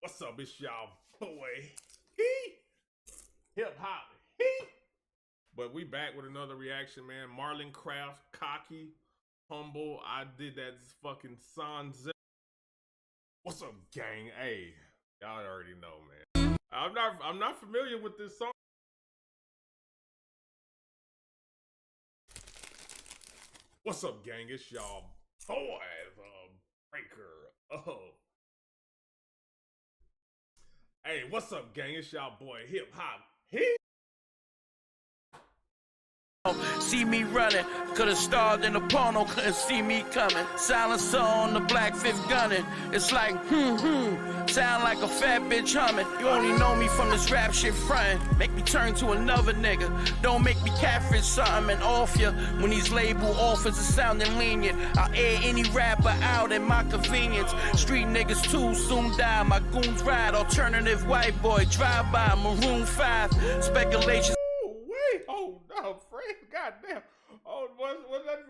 What's up, it's y'all boy hip hop but we back with another reaction, man. Marlon Craft, Cocky, Humble. I did that fucking Sanze. What's up, gang? Hey, y'all already know, man. I'm not familiar with this song. What's up, gang? It's y'all boy, Breaker. Oh. Hey, what's up, gang? It's y'all boy Hip Hop. See me running, could've starred in a porno, couldn't see me coming. Silencer on the black fifth gunning. It's like, sound like a fat bitch humming. You only know me from this rap shit frontin'. Make me turn to another nigga. Don't make me catfish something and off ya. When these label offers are sounding lenient, I'll air any rapper out at my convenience. Street niggas too soon die. My goons ride, alternative white boy, drive by, Maroon 5. Speculation. Oh no, Fred, goddamn. Oh, what that?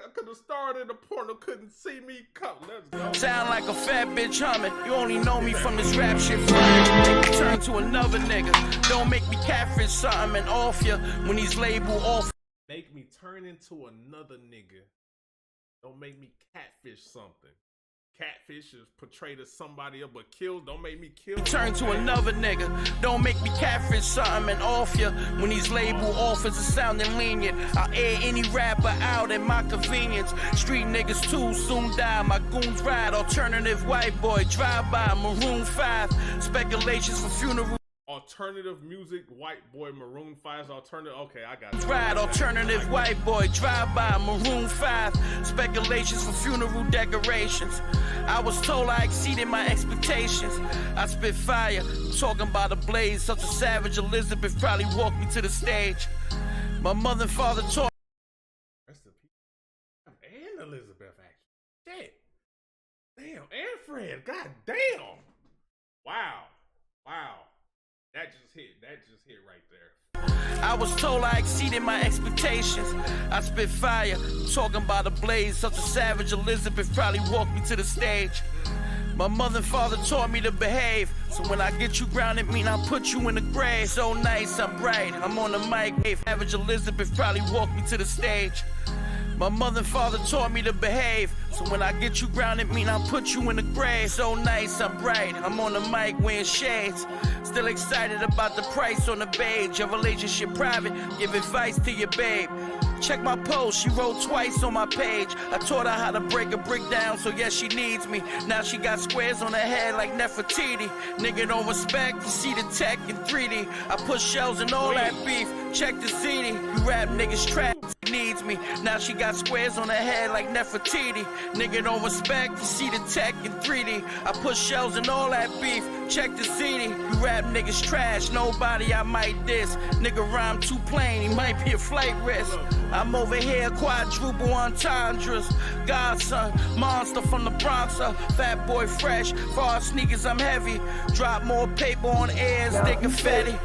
I could have started in the porno, couldn't see me come. Let's go. Sound like a fat bitch humming. You only know me from this rap shit frontin'. Make me turn to another nigga. Don't make me catfish something and off ya. When these label off. Make me turn into another nigga. Don't make me catfish something. Catfish is portrayed as somebody else, but killed. Don't make me kill. Turn to another nigga. Don't make me catfish something and off ya. When these label offers are sounding lenient, I'll air any rapper out at my convenience. Street niggas too soon die. My goons ride. Alternative white boy, drive by, Maroon 5. Speculations for funeral. Alternative music, white boy, Maroon 5's alternative. Okay, I got it. Ride, alternative white boy, drive by, Maroon 5. Speculations for funeral decorations. I was told I exceeded my expectations. I spit fire, talking about a blaze. Such a savage Elizabeth probably walked me to the stage. My mother and father taught. Rest in peace. And Elizabeth, actually. Shit. Damn, and Fred. God damn. Wow. Wow. That just hit right there. I was told I exceeded my expectations. I spit fire, talking about a blaze. Such a savage Elizabeth probably walked me to the stage. My mother and father taught me to behave. So when I get you grounded, mean I'll put you in the grave. So nice, I'm bright, I'm on the mic. Savage Elizabeth probably walked me to the stage. My mother and father taught me to behave. So when I get you grounded, mean I'll put you in the grave. So nice, I'm bright, I'm on the mic wearing shades. Still excited about the price on the page. Your relationship private, give advice to your babe. Check my post, she wrote twice on my page. I taught her how to break a brick down, so yes, she needs me. Now she got squares on her head like Nefertiti. Nigga don't respect, you see the tech in 3D. I put shells in all that beef, check the CD. You rap niggas trash, needs me. Now she got squares on her head like Nefertiti. Nigga don't respect, you see the tech in 3D. I put shells in all that beef, check the CD. You rap niggas trash, nobody I might diss. Nigga rhyme too plain, he might be a flight risk. I'm over here, quadruple entendres. Godson, monster from the Bronx, fat boy fresh. For our sneakers, I'm heavy. Drop more paper on airs, they confetti.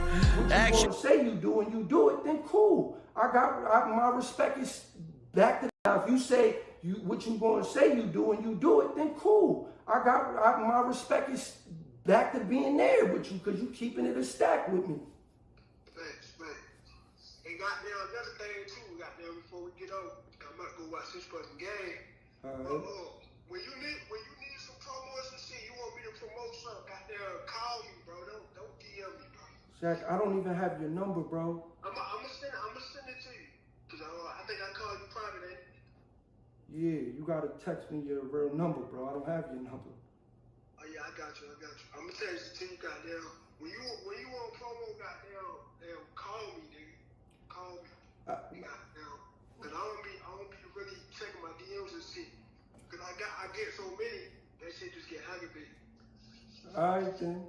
Action. Say you do and you do it, then cool. My respect is back to now. If you say what you gonna say you do and you do it, then cool. My respect is back to being there with you because you keeping it a stack with me. Thanks. And goddamn, another thing too, goddamn, before we get over, I'm about to go watch this fucking game. When you need some promos and shit, you want me to promote something, goddamn, call me, bro. Don't DM me, bro. Shaq, I don't even have your number, bro. I'ma send it to you. Cause I think I called you private, ain't it? Yeah, you gotta text me your real number, bro. I don't have your number. Oh yeah, I got you. I'ma text it to you, goddamn. When you want promo, goddamn, call me, nigga. Call me. Goddamn. Cause I don't be really checking my DMs and shit. Cause I get so many, that shit just get aggravated. Alright then.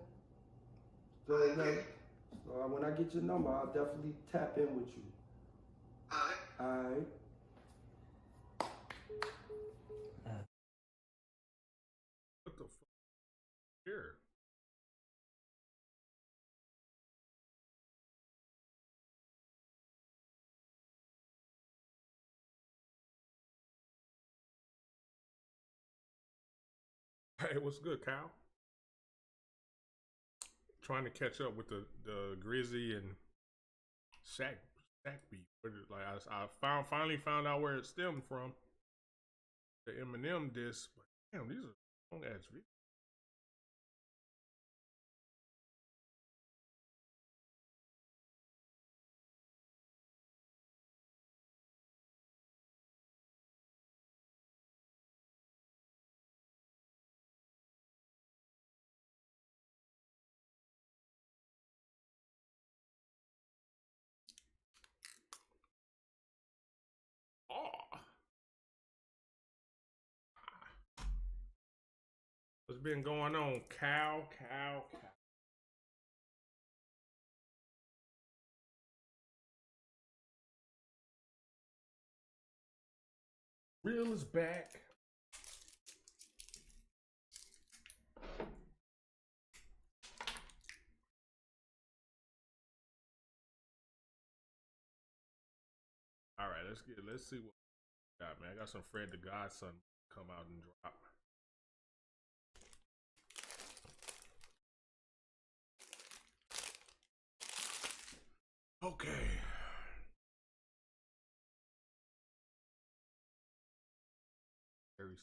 So when I get your number, I'll definitely tap in with you. Alright. What the fuck? Here. Hey, what's good, Kyle? trying to catch up with the Grizzy and Shaq beef. Like I finally found out where it stemmed from. The Eminem diss, but damn, these are long ass videos. What's been going on? Cow. Real is back. All right, let's see what we got, man. I got some Fred the Godson come out and drop. Okay. Very.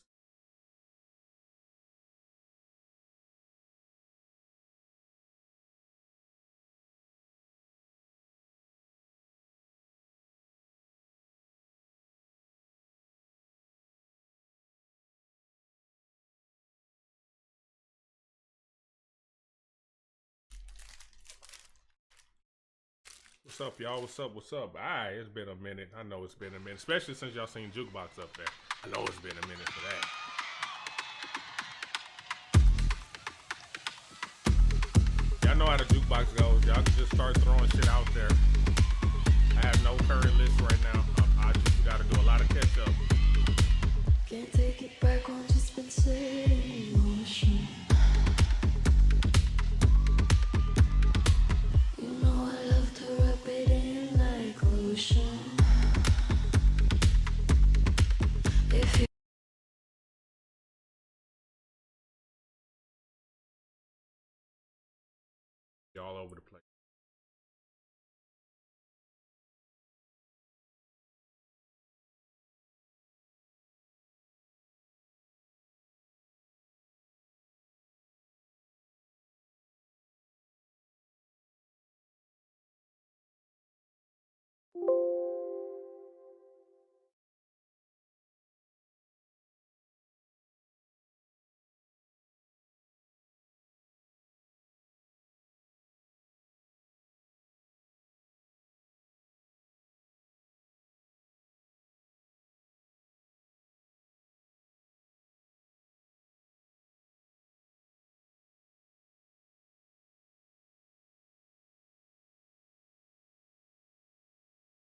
What's up, y'all? What's up? Alright, it's been a minute. I know it's been a minute, especially since y'all seen Jukebox up there. I know it's been a minute for that. Y'all know how the Jukebox goes. Y'all can just start throwing shit out there. I have no current list right now. I just gotta do a lot of catch up. Can't take it back once it's been set in motion. You know I love to rub it in like lotion. If you All over the place.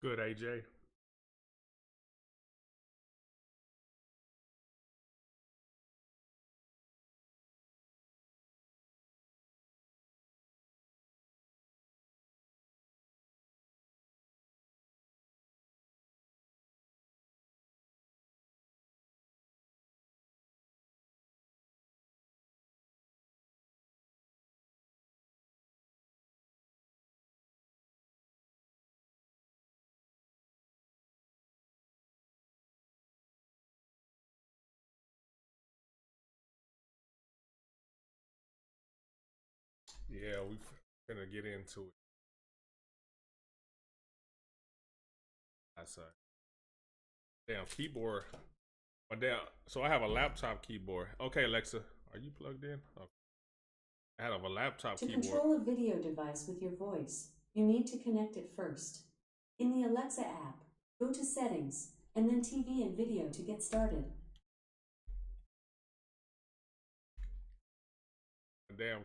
Good, AJ. Yeah, we finna get into it. That's a damn keyboard. My damn. So I have a laptop keyboard. Okay, Alexa, are you plugged in? Okay. I have a laptop To keyboard. control a video device with your voice, you need to connect it first. In the Alexa app, go to Settings, and then TV and Video to get started. Damn,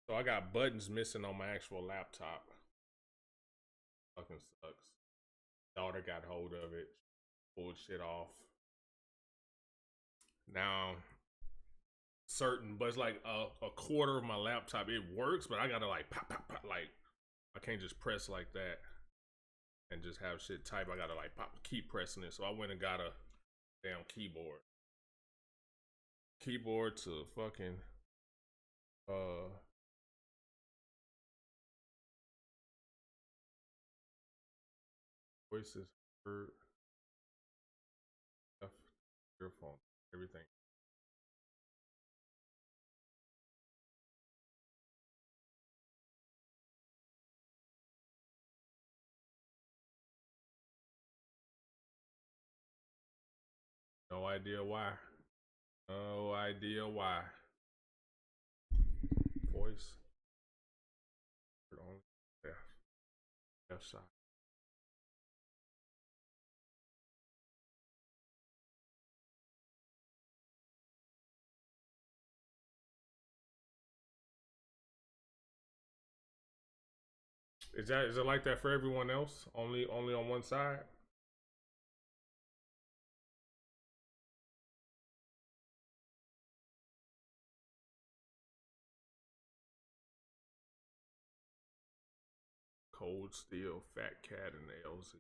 so I got buttons missing on my actual laptop. Fucking sucks. Daughter got hold of it, pulled shit off. Now, but it's like a quarter of my laptop. It works, but I gotta like pop, like I can't just press like that and just have shit type. I gotta like keep pressing it. So I went and got a damn keyboard. Keyboard to fucking Voices heard. Earphone. Everything. No idea why. No idea why. Voice. On left side. Is it like that for everyone else? Only on one side? Cold Steel, Fat Cat, and the LZ.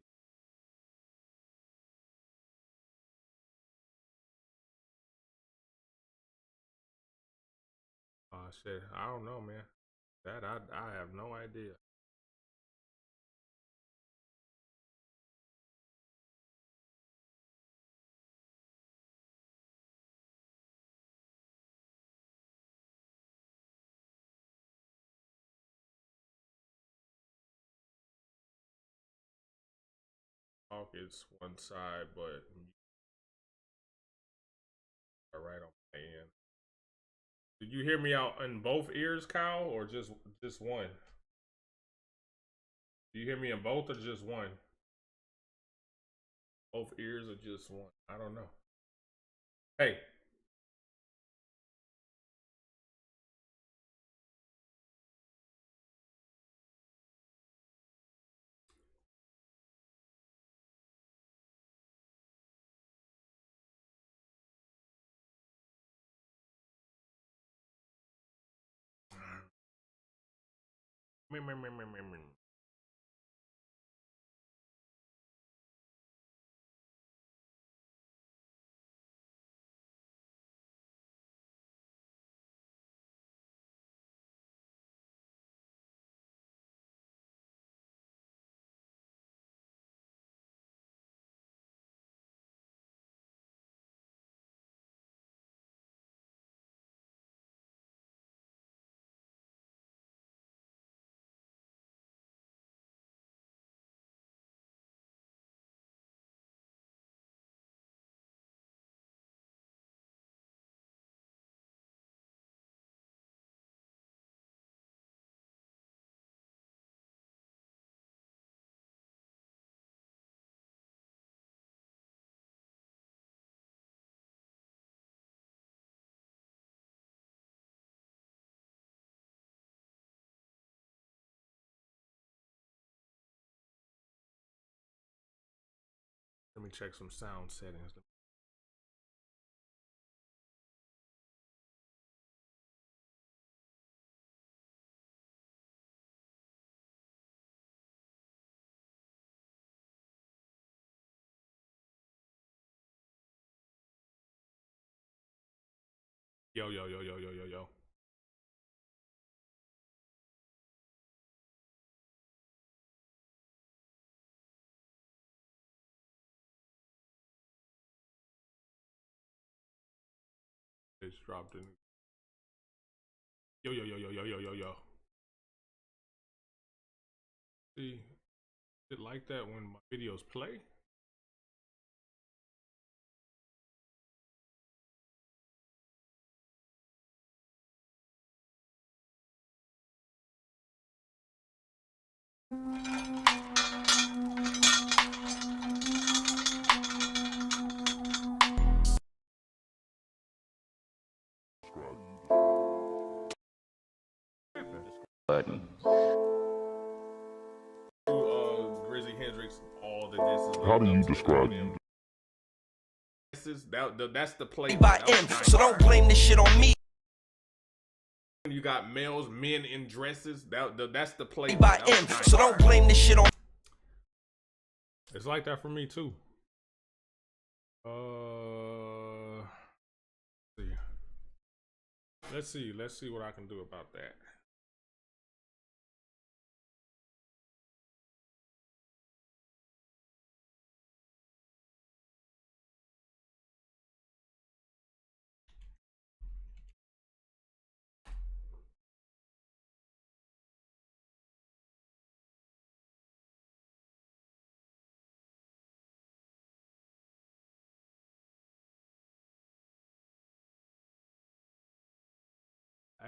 Shit, I don't know, man. That I have no idea. Talk is one side, but right on my end. Did you hear me out in both ears, Kyle, or just one? Do you hear me in both or just one? Both ears or just one? I don't know. Hey. Let me check some sound settings. Yo. It's dropped in. Yo. See, it like that when my videos play. Button. Grizzy Hendrix, all the disses. How do you describe him? That's the play by M, so don't blame this shit on me. You got men in dresses. That's the play by M, so don't blame this shit on. It's like that for me too. Let's see what I can do about that.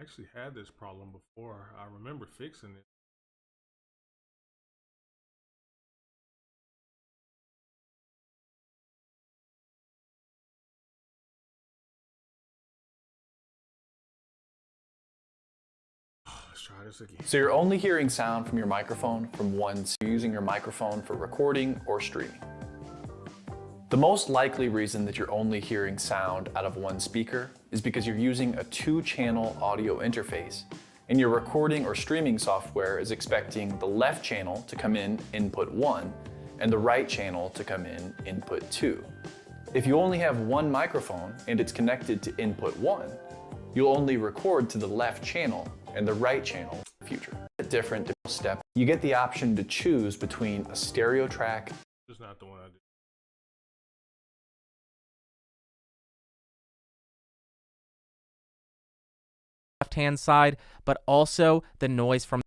actually had this problem before. I remember fixing it. Let's try this again. So you're only hearing sound from your microphone from one, so you're using your microphone for recording or streaming. The most likely reason that you're only hearing sound out of one speaker is because you're using a 2-channel audio interface, and your recording or streaming software is expecting the left channel to come in input 1 and the right channel to come in input 2. If you only have one microphone and it's connected to input 1, you'll only record to the left channel and the right channel in the future. A different step, you get the option to choose between a stereo track. This is not the one I did. Left-hand side, but also the noise from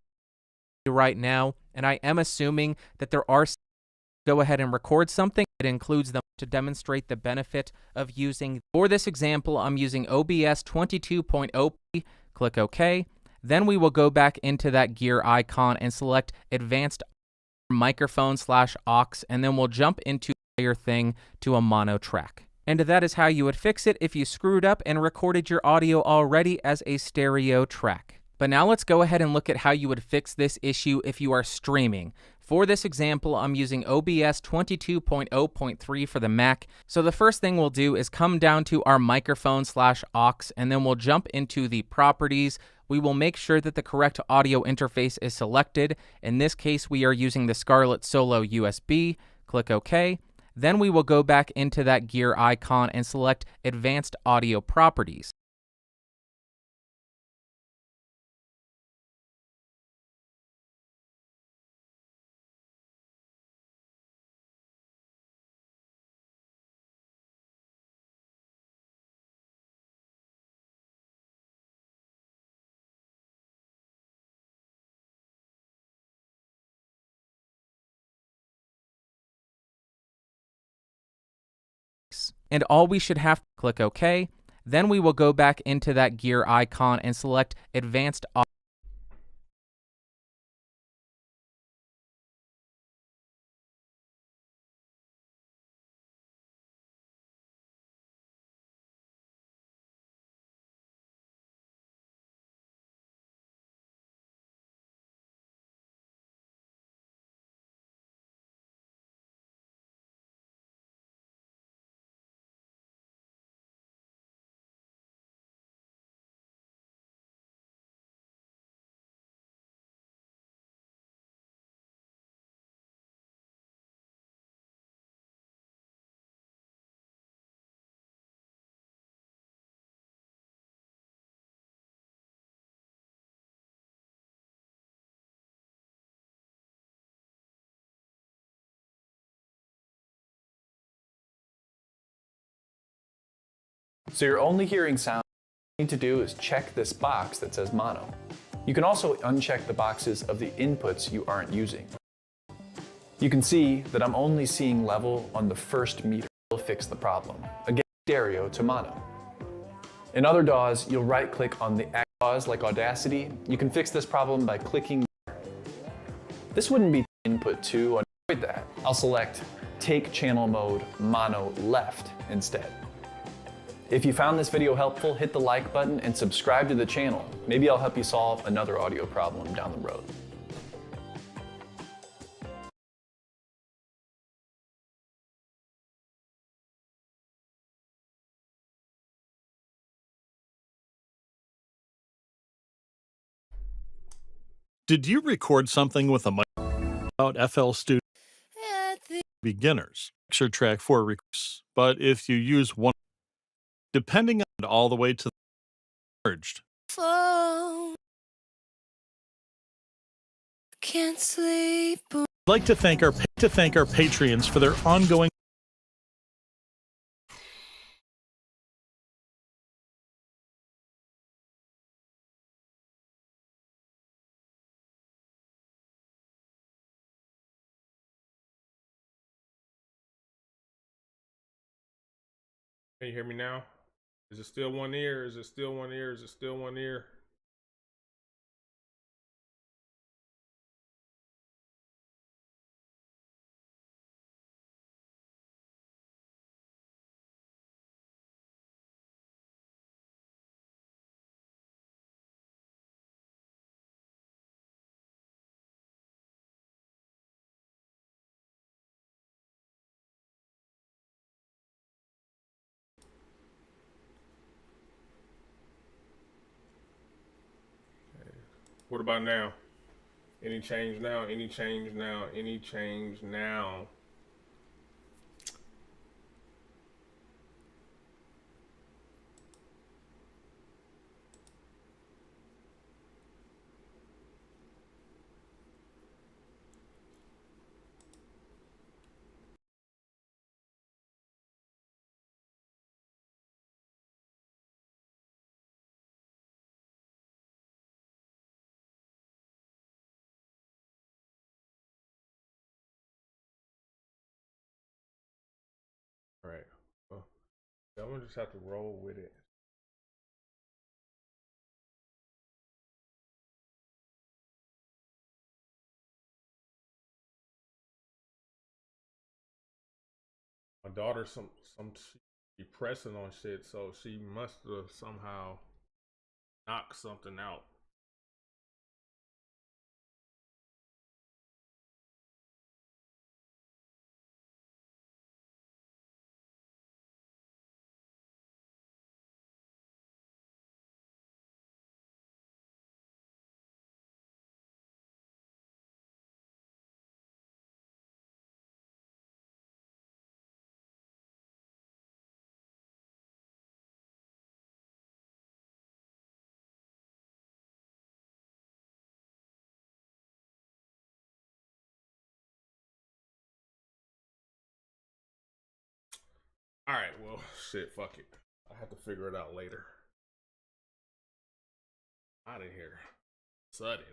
right now. And I am assuming that there are go ahead and record something. It includes them to demonstrate the benefit of using. For this example, I'm using OBS 22.0p. Click OK. Then we will go back into that gear icon and select Advanced Microphone/aux, and then we'll jump into your thing to a mono track. And that is how you would fix it if you screwed up and recorded your audio already as a stereo track. But now let's go ahead and look at how you would fix this issue if you are streaming. For this example, I'm using OBS 22.0.3 for the Mac. So the first thing we'll do is come down to our microphone/aux, and then we'll jump into the properties. We will make sure that the correct audio interface is selected. In this case, we are using the Scarlett Solo USB. Click OK. Then we will go back into that gear icon and select Advanced Audio Properties. And all we should have to click OK. Then we will go back into that gear icon and select Advanced Audio. So you're only hearing sound. What you need to do is check this box that says mono. You can also uncheck the boxes of the inputs you aren't using. You can see that I'm only seeing level on the first meter. Will fix the problem. Again, stereo to mono. In other DAWs, you'll right-click on the DAWs like Audacity. You can fix this problem by clicking there. This wouldn't be input 2. Avoid that. I'll select Take Channel Mode Mono Left instead. If you found this video helpful, hit the like button and subscribe to the channel. Maybe I'll help you solve another audio problem down the road. Did you record something with a mic about FL Studio beginners? Lecture track for requests, but if you use one, depending on all the way to the merged. Can't sleep. I'd like to thank our Patreons for their ongoing. Can you hear me now? Is it still one ear? Is it still one ear? Is it still one ear? What about now? Any change now? Any change now? Any change now? All right. Well, I'm gonna just have to roll with it. My daughter she be pressing on shit, so she must have somehow knocked something out. All right, well, shit, fuck it. I have to figure it out later. Out of here. Sudden.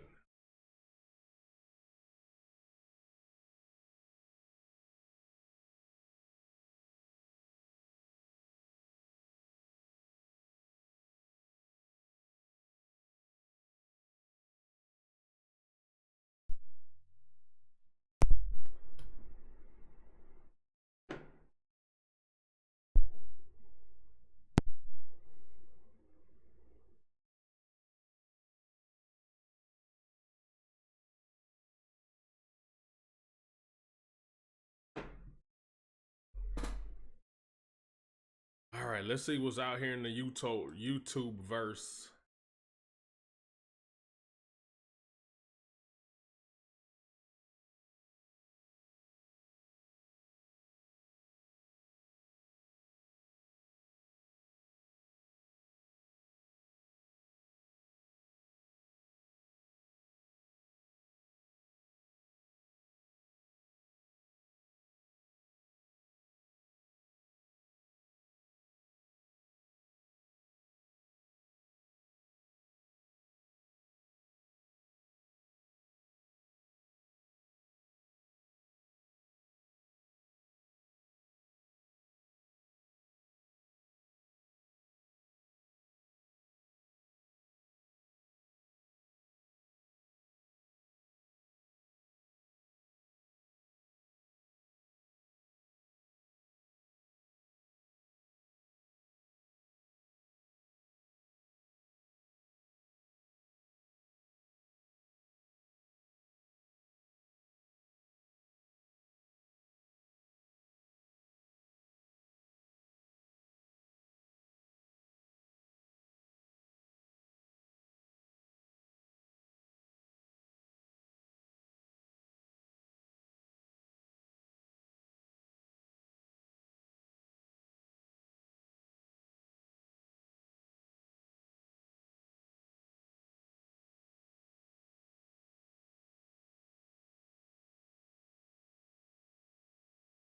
All right, let's see what's out here in the YouTube verse.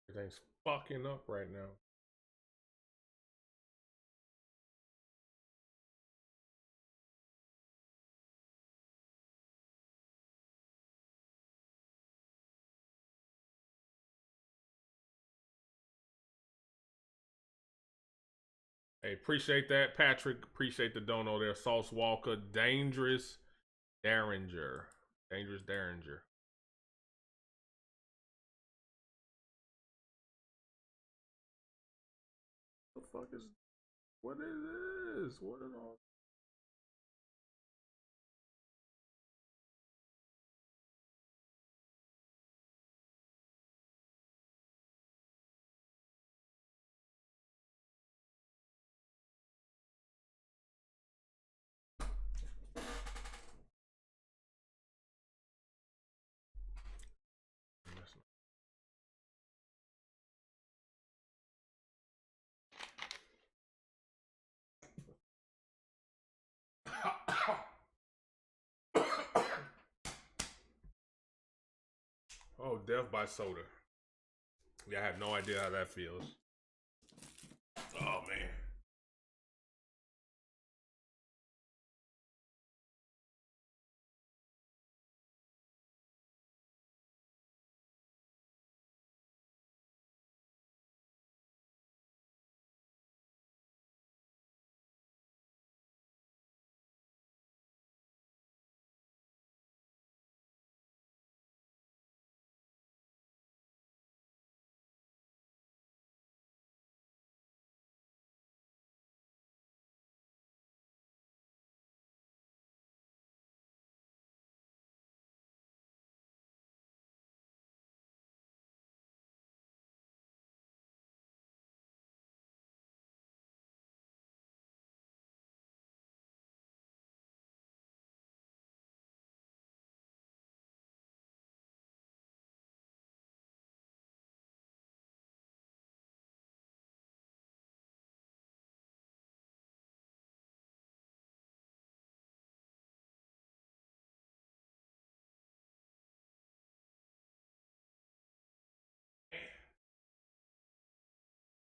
Everything's fucking up right now. Hey, appreciate that, Patrick. Appreciate the dono there. Sauce Walker, Dangerous Derringer. Dangerous Derringer. What the fuck is what is this? What is all Oh, death by soda. Yeah, I have no idea how that feels. Oh, man.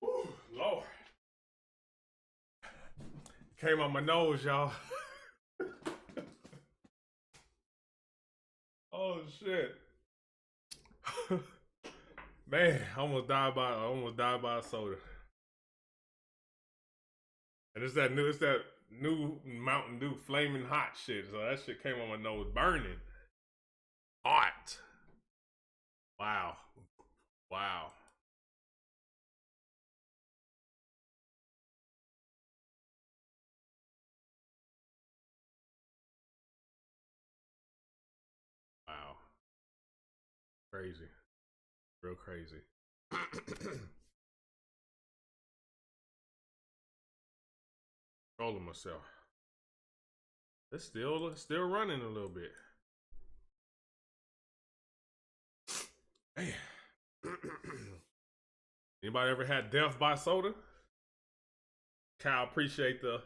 Whew, Lord. Came on my nose, y'all. Oh shit. Man, I almost died by a soda. And it's that new Mountain Dew flaming hot shit. So that shit came on my nose burning. Hot. Wow. Wow. Wow. Crazy. Real crazy. Controlling myself. It's still running a little bit. Man. Anybody ever had death by soda? Kyle, appreciate the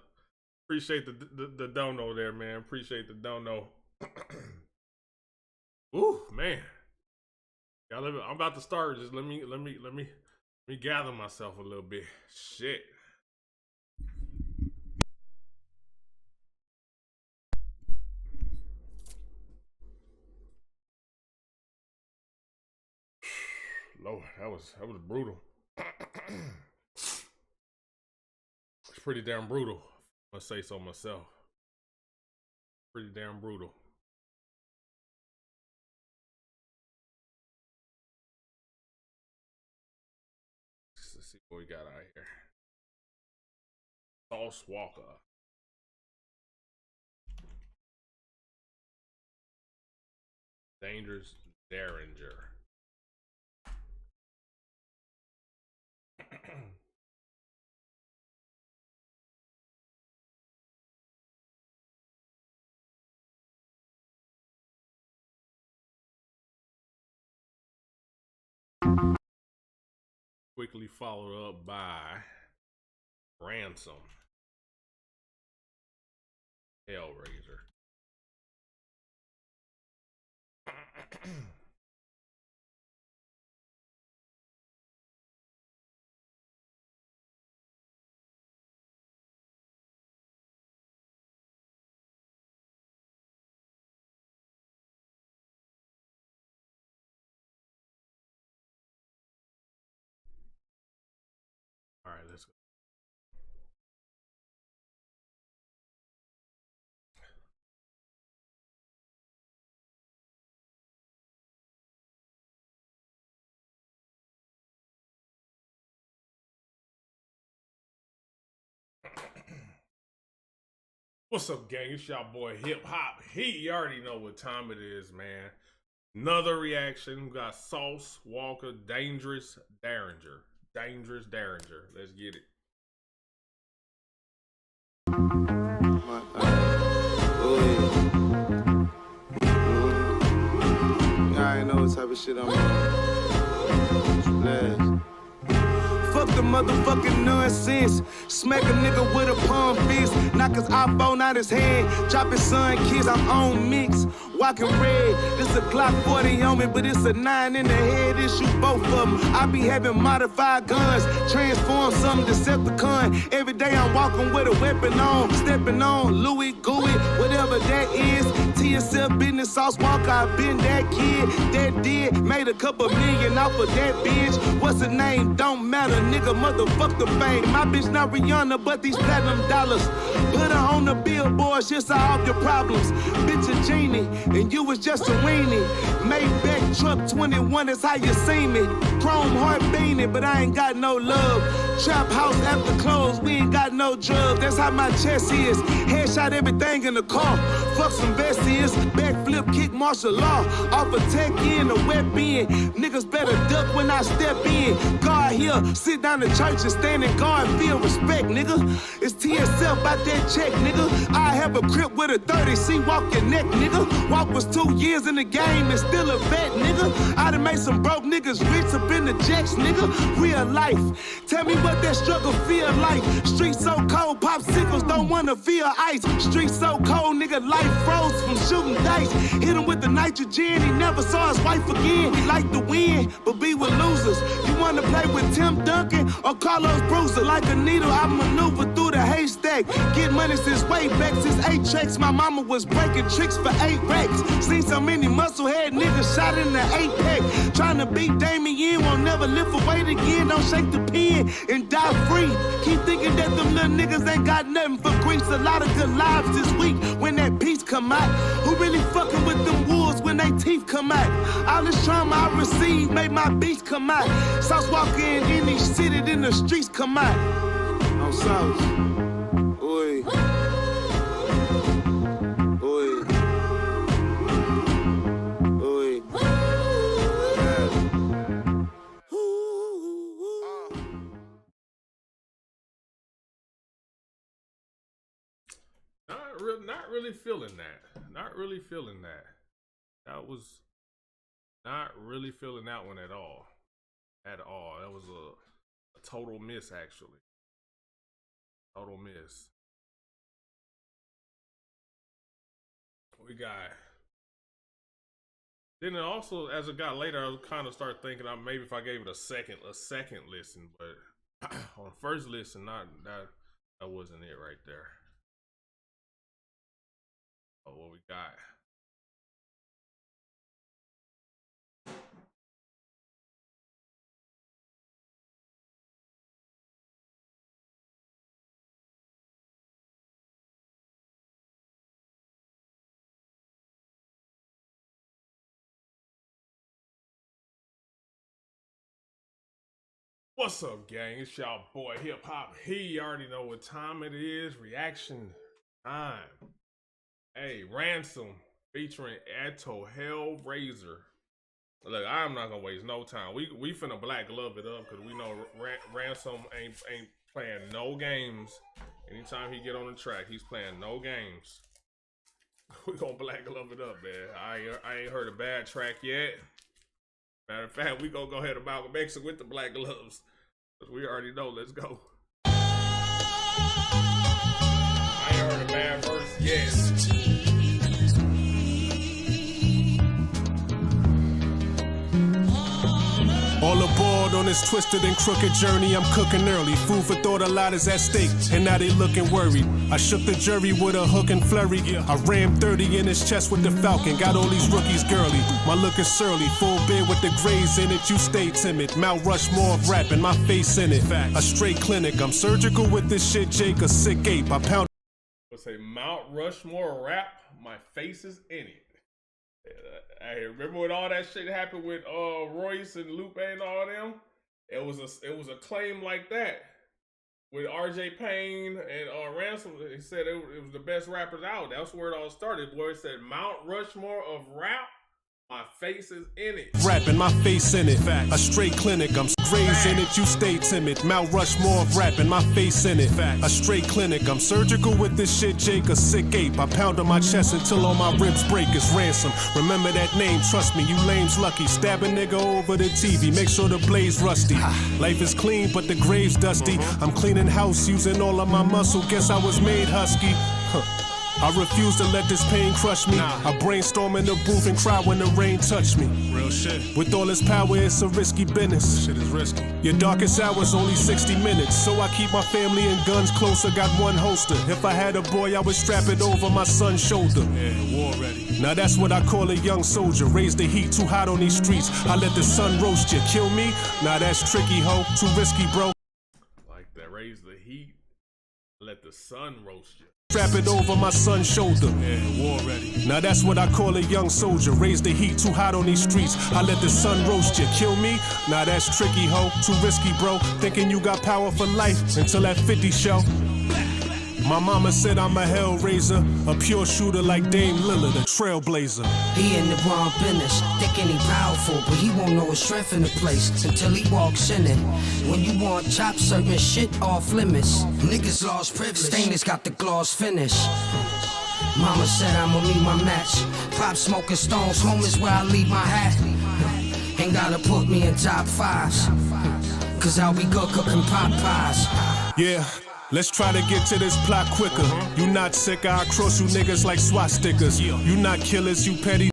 dono there, man. Appreciate the dono. Ooh, man. Y'all, I'm about to start. Just let me gather myself a little bit. Shit. Lord, that was brutal. It's pretty damn brutal. I must say so myself. Pretty damn brutal. Let's see what we got out here. Sauce Walker. Dangerous Derringer. Quickly followed up by Ransom. Hellraiser. All right, let's go. What's up, gang? It's y'all boy Hip Hop. You already know what time it is, man. Another reaction. We got Sauce Walker, Dangerous Derringer. Dangerous Derringer. Let's get it. I know what type of shit I'm on. Fuck the motherfucking nonsense. Smack a nigga with a palm fist. Knock his iPhone out his hand. Drop his son kids, I'm on mix. walking red. This a Glock 40 on me, but it's a 9 in the head. It shoot both of them. I be having modified guns, transform some Decepticon. Every day I'm walking with a weapon on, stepping on Louis Gooey, whatever that is. TSL business sauce walker, I been that kid that did, made a couple million off of that bitch. What's her name? Don't matter, nigga, motherfuck the fame. My bitch not Rihanna, but these platinum dollars. Put her on the billboard, she'll solve your problems. Bitch a genie, and you was just a weenie. Maybach truck 21 is how you see me. Chrome heart beanie, but I ain't got no love. Trap house after close, we ain't got no drugs. That's how my chest is. Headshot everything in the car. Fuck some vestiges, backflip, kick martial law. Off a tech in, a wet bin. Niggas better duck when I step in. Guard here, sit down in church and stand in guard, feel respect, nigga. It's TSL about that check, nigga. I have a crib with a 30, see walk your neck, nigga. Walk was 2 years in the game and still a vet, nigga. I done made some broke niggas rich up in the jacks, nigga. Real life. Tell me what that struggle feel like. Streets so cold, popsicles don't wanna feel ice. Streets so cold, nigga, life froze from shooting dice. Hit him with the nitrogen, he never saw his wife again. We like to win, but be with losers. You wanna play with Tim Duncan or Carlos Bruiser? Like a needle, I maneuver through the haystack. Get money since way back, since 8 checks. My mama was breaking tricks for 8 racks. Seen so many musclehead niggas shot in the 8-pack. Trying to beat Damien, won't never lift a weight again. Don't shake the pen and die free. Keep thinking that them little niggas ain't got nothing for griefs. A lot of good lives this week when that beast come out. Who really fucking with them wolves when they teeth come out? All this trauma I received made my beast come out. Sauce walking in these city, then the streets come out. On Sauce. Oi. Oi. Oi. Not really feeling that. Not really feeling that. That was not really feeling that one at all. At all. That was a total miss, actually. Total miss. We got. Then also, as it got later, I was kind of start thinking maybe if I gave it a second listen, but on the first listen, that wasn't it right there. Oh, what we got? What's up, gang? It's y'all boy Hip Hop. You already know what time it is. Reaction time. Hey, Ransom featuring Atto Hellraiser. Look, I'm not gonna waste no time. We finna black glove it up because we know Ransom ain't playing no games. Anytime he get on the track, he's playing no games. We gonna black glove it up, man. I ain't heard a bad track yet. Matter of fact, we gonna go ahead and Malcolm X with the black gloves. Because we already know, let's go. I ain't heard a bad verse yet. All aboard on this twisted and crooked journey, I'm cooking early. Food for thought, a lot is at stake, and now they looking worried. I shook the jury with a hook and flurry. I rammed 30 in his chest with the Falcon. Got all these rookies girly. My look is surly, full beard with the grays in it. You stay timid. Mount Rushmore of rapping, my face in it. A straight clinic. I'm surgical with this shit, Jake. A sick ape. I pound. Let's say Mount Rushmore rap. My face is in it. I remember when all that shit happened with Royce and Lupe and all them. It was a claim like that with RJ Payne and Ransom. He said it was the best rappers out. That's where it all started. Boy, it said Mount Rushmore of rap. My face is in it. Rapping, my face in it. A straight clinic. I'm grays in it. You stay timid. Mount Rushmore of rapping, my face in it. A straight clinic. I'm surgical with this shit, Jake. A sick ape. I pound on my chest until all my ribs break. It's Ransom. Remember that name. Trust me, you lames lucky. Stab a nigga over the TV. Make sure the blade's rusty. Life is clean, but the grave's dusty. I'm cleaning house using all of my muscle. Guess I was made husky. I refuse to let this pain crush me. I brainstorm in the booth and cry when the rain touch me. Real shit. With all this power, it's a risky business. Shit is risky. Your darkest hours only 60 minutes. So I keep my family and guns closer, got one holster. If I had a boy, I would strap it over my son's shoulder. Yeah, war ready. Now that's what I call a young soldier. Raise the heat, too hot on these streets. I let the sun roast you. Kill me? Nah, that's tricky, ho. Too risky, bro. Like that, raise the heat, let the sun roast you. Strap it over my son's shoulder. Yeah, war ready. Now that's what I call a young soldier. Raise the heat, too hot on these streets. I let the sun roast you. Kill me? Nah, that's tricky, ho. Too risky, bro. Thinking you got power for life until that 50 show. My mama said I'm a hellraiser, a pure shooter like Dame Lillard, a trailblazer. He in the wrong business, thinking he powerful, but he won't know his strength in the place until he walks in it. When you want chop, certain shit off limits. Niggas lost privilege, stainless got the gloss finish. Mama said I'ma meet my match. Pop smoking stones, home is where I leave my hat. Ain't gotta put me in top fives, cause I'll be good cooking pot pies. Yeah. Let's try to get to this plot quicker. You not sick, I'll cross you niggas like SWAT stickers. You not killers, you petty.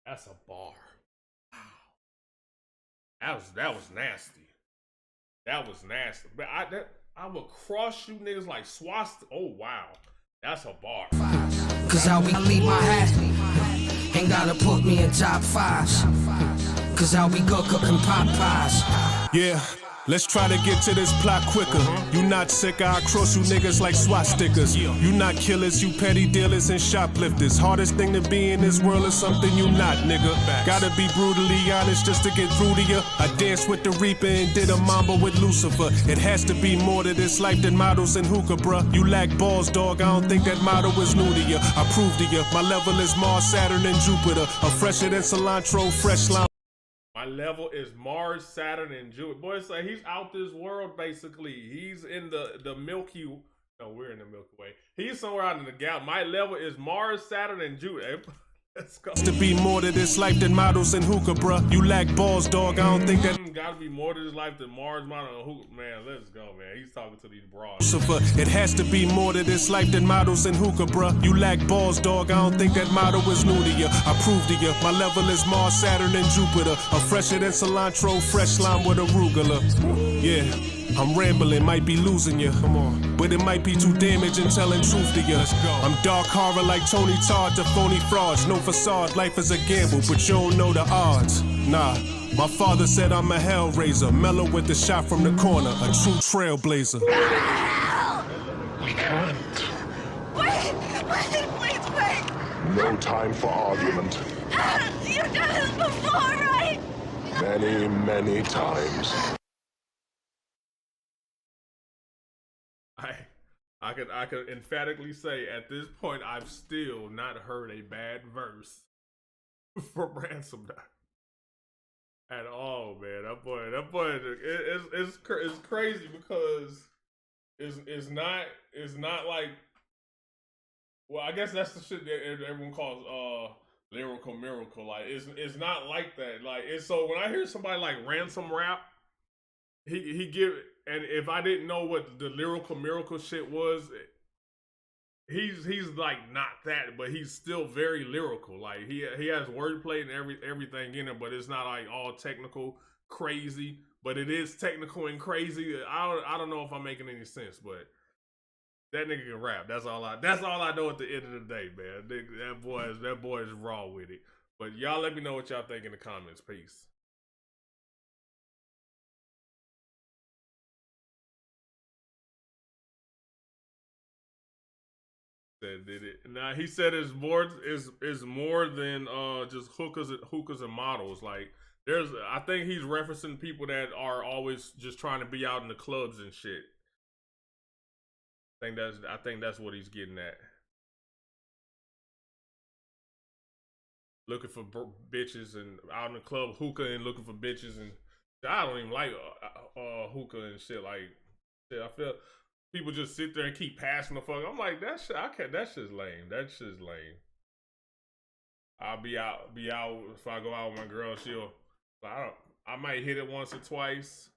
That's a bar. Wow. That was nasty. That was nasty. But I would cross you niggas like SWAT. Oh wow. That's a bar. Cause I'll leave my hat. Ain't gotta put me in top fives, cause I'll be good cooking pot pies. Yeah. Let's try to get to this plot quicker. You not sick, I'll cross you niggas like SWAT stickers. You not killers, you petty dealers and shoplifters. Hardest thing to be in this world is something you not, nigga. Gotta be brutally honest just to get through to you. I danced with the Reaper and did a mambo with Lucifer. It has to be more to this life than models and hookah, bruh. You lack balls, dog, I don't think that motto is new to you. I prove to you, my level is Mars, Saturn, and Jupiter. I'm fresher than cilantro, fresh lime. My level is Mars, Saturn, and Jupiter. Boy, it's like he's out this world, basically. He's in the Milky Way. No, we're in the Milky Way. He's somewhere out in the galaxy. My level is Mars, Saturn, and Jupiter. Let's go. To be more to this life than models and hookah, bruh. You lack balls, dog. I don't think that. Gotta be more to this life than Mars, model, and hookah. Man, let's go, man. He's talking to these broads. It has to be more to this life than models and hookah, bruh. You lack balls, dog. I don't think that motto is new to you. I prove to you, my level is Mars, Saturn, and Jupiter. I'm fresher than cilantro, fresh lime with arugula. Yeah. I'm rambling, might be losing you. Come on. But it might be too damaging telling truth to you. Let's go. I'm dark horror like Tony Todd to phony frauds. No facade, life is a gamble, but you don't know the odds. Nah, my father said I'm a hellraiser. Mellow with the shot from the corner, a true trailblazer. We can't. Wait, please wait. No time for argument. You've done this before, right? Many, many times. I could emphatically say at this point I've still not heard a bad verse from Ransom at all, man. That boy, it's crazy because it's not like, well, I guess that's the shit that everyone calls lyrical miracle. Like it's not like that. Like it's, so when I hear somebody like Ransom rap, he give. And if I didn't know what the lyrical miracle shit was, he's like not that, but he's still very lyrical. Like he has wordplay and everything in it, but it's not like all technical crazy. But it is technical and crazy. I don't know if I'm making any sense, but that nigga can rap. That's all I know at the end of the day, man. That boy is raw with it. But y'all let me know what y'all think in the comments. Peace. Did it. Now he said it's more than just hookers and models. Like I think he's referencing people that are always just trying to be out in the clubs and shit. I think that's what he's getting at. Looking for bitches and out in the club hookah and looking for bitches, and I don't even like hookah and shit. Like shit, I feel people just sit there and keep passing the fuck. I'm like, that shit, that shit's lame. That shit's lame. I'll be out if I go out with my girl, I might hit it once or twice.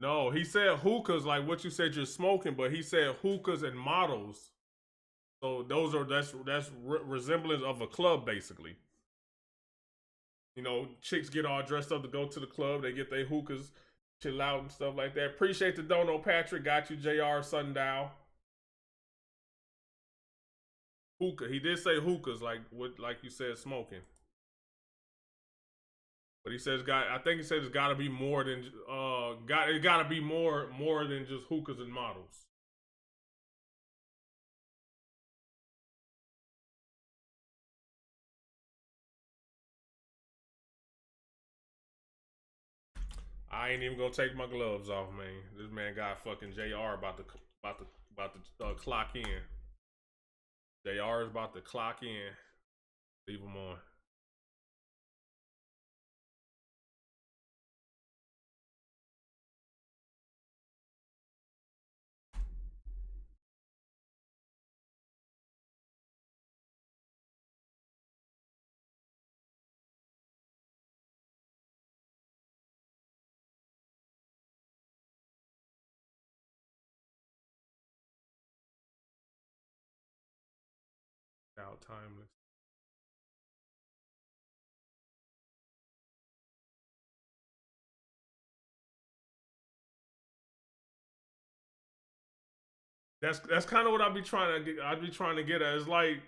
No, he said hookahs, like what you said you're smoking, but he said hookahs and models. So that's resemblance of a club, basically. You know, chicks get all dressed up to go to the club. They get their hookahs, chill out and stuff like that. Appreciate the dono, Patrick. Got you, JR Sundial. Hookah. He did say hookahs, like you said, smoking. But he says, I think he said it's got to be more than it got to be more than just hookahs and models. I ain't even gonna take my gloves off, man. This man got fucking JR about to clock in. JR is about to clock in. Leave him on. Out timeless. That's kind of what I'd be trying to get at. It's like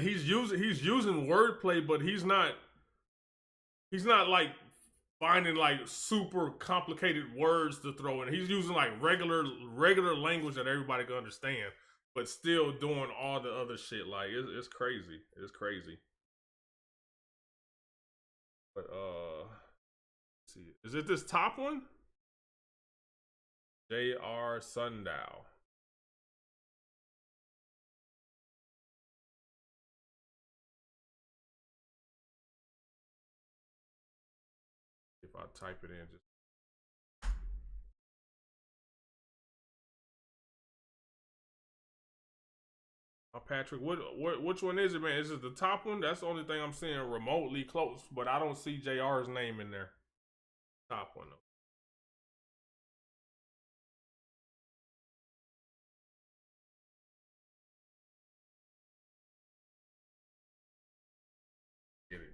he's using wordplay, but he's not like finding like super complicated words to throw in. He's using like regular language that everybody can understand, but still doing all the other shit. Like it's crazy. It's crazy. But let's see, is it this top one? JR Sundial. If I type it in, just Patrick, which one is it, man? Is it the top one? That's the only thing I'm seeing remotely close, but I don't see JR's name in there. Top one though. Get it.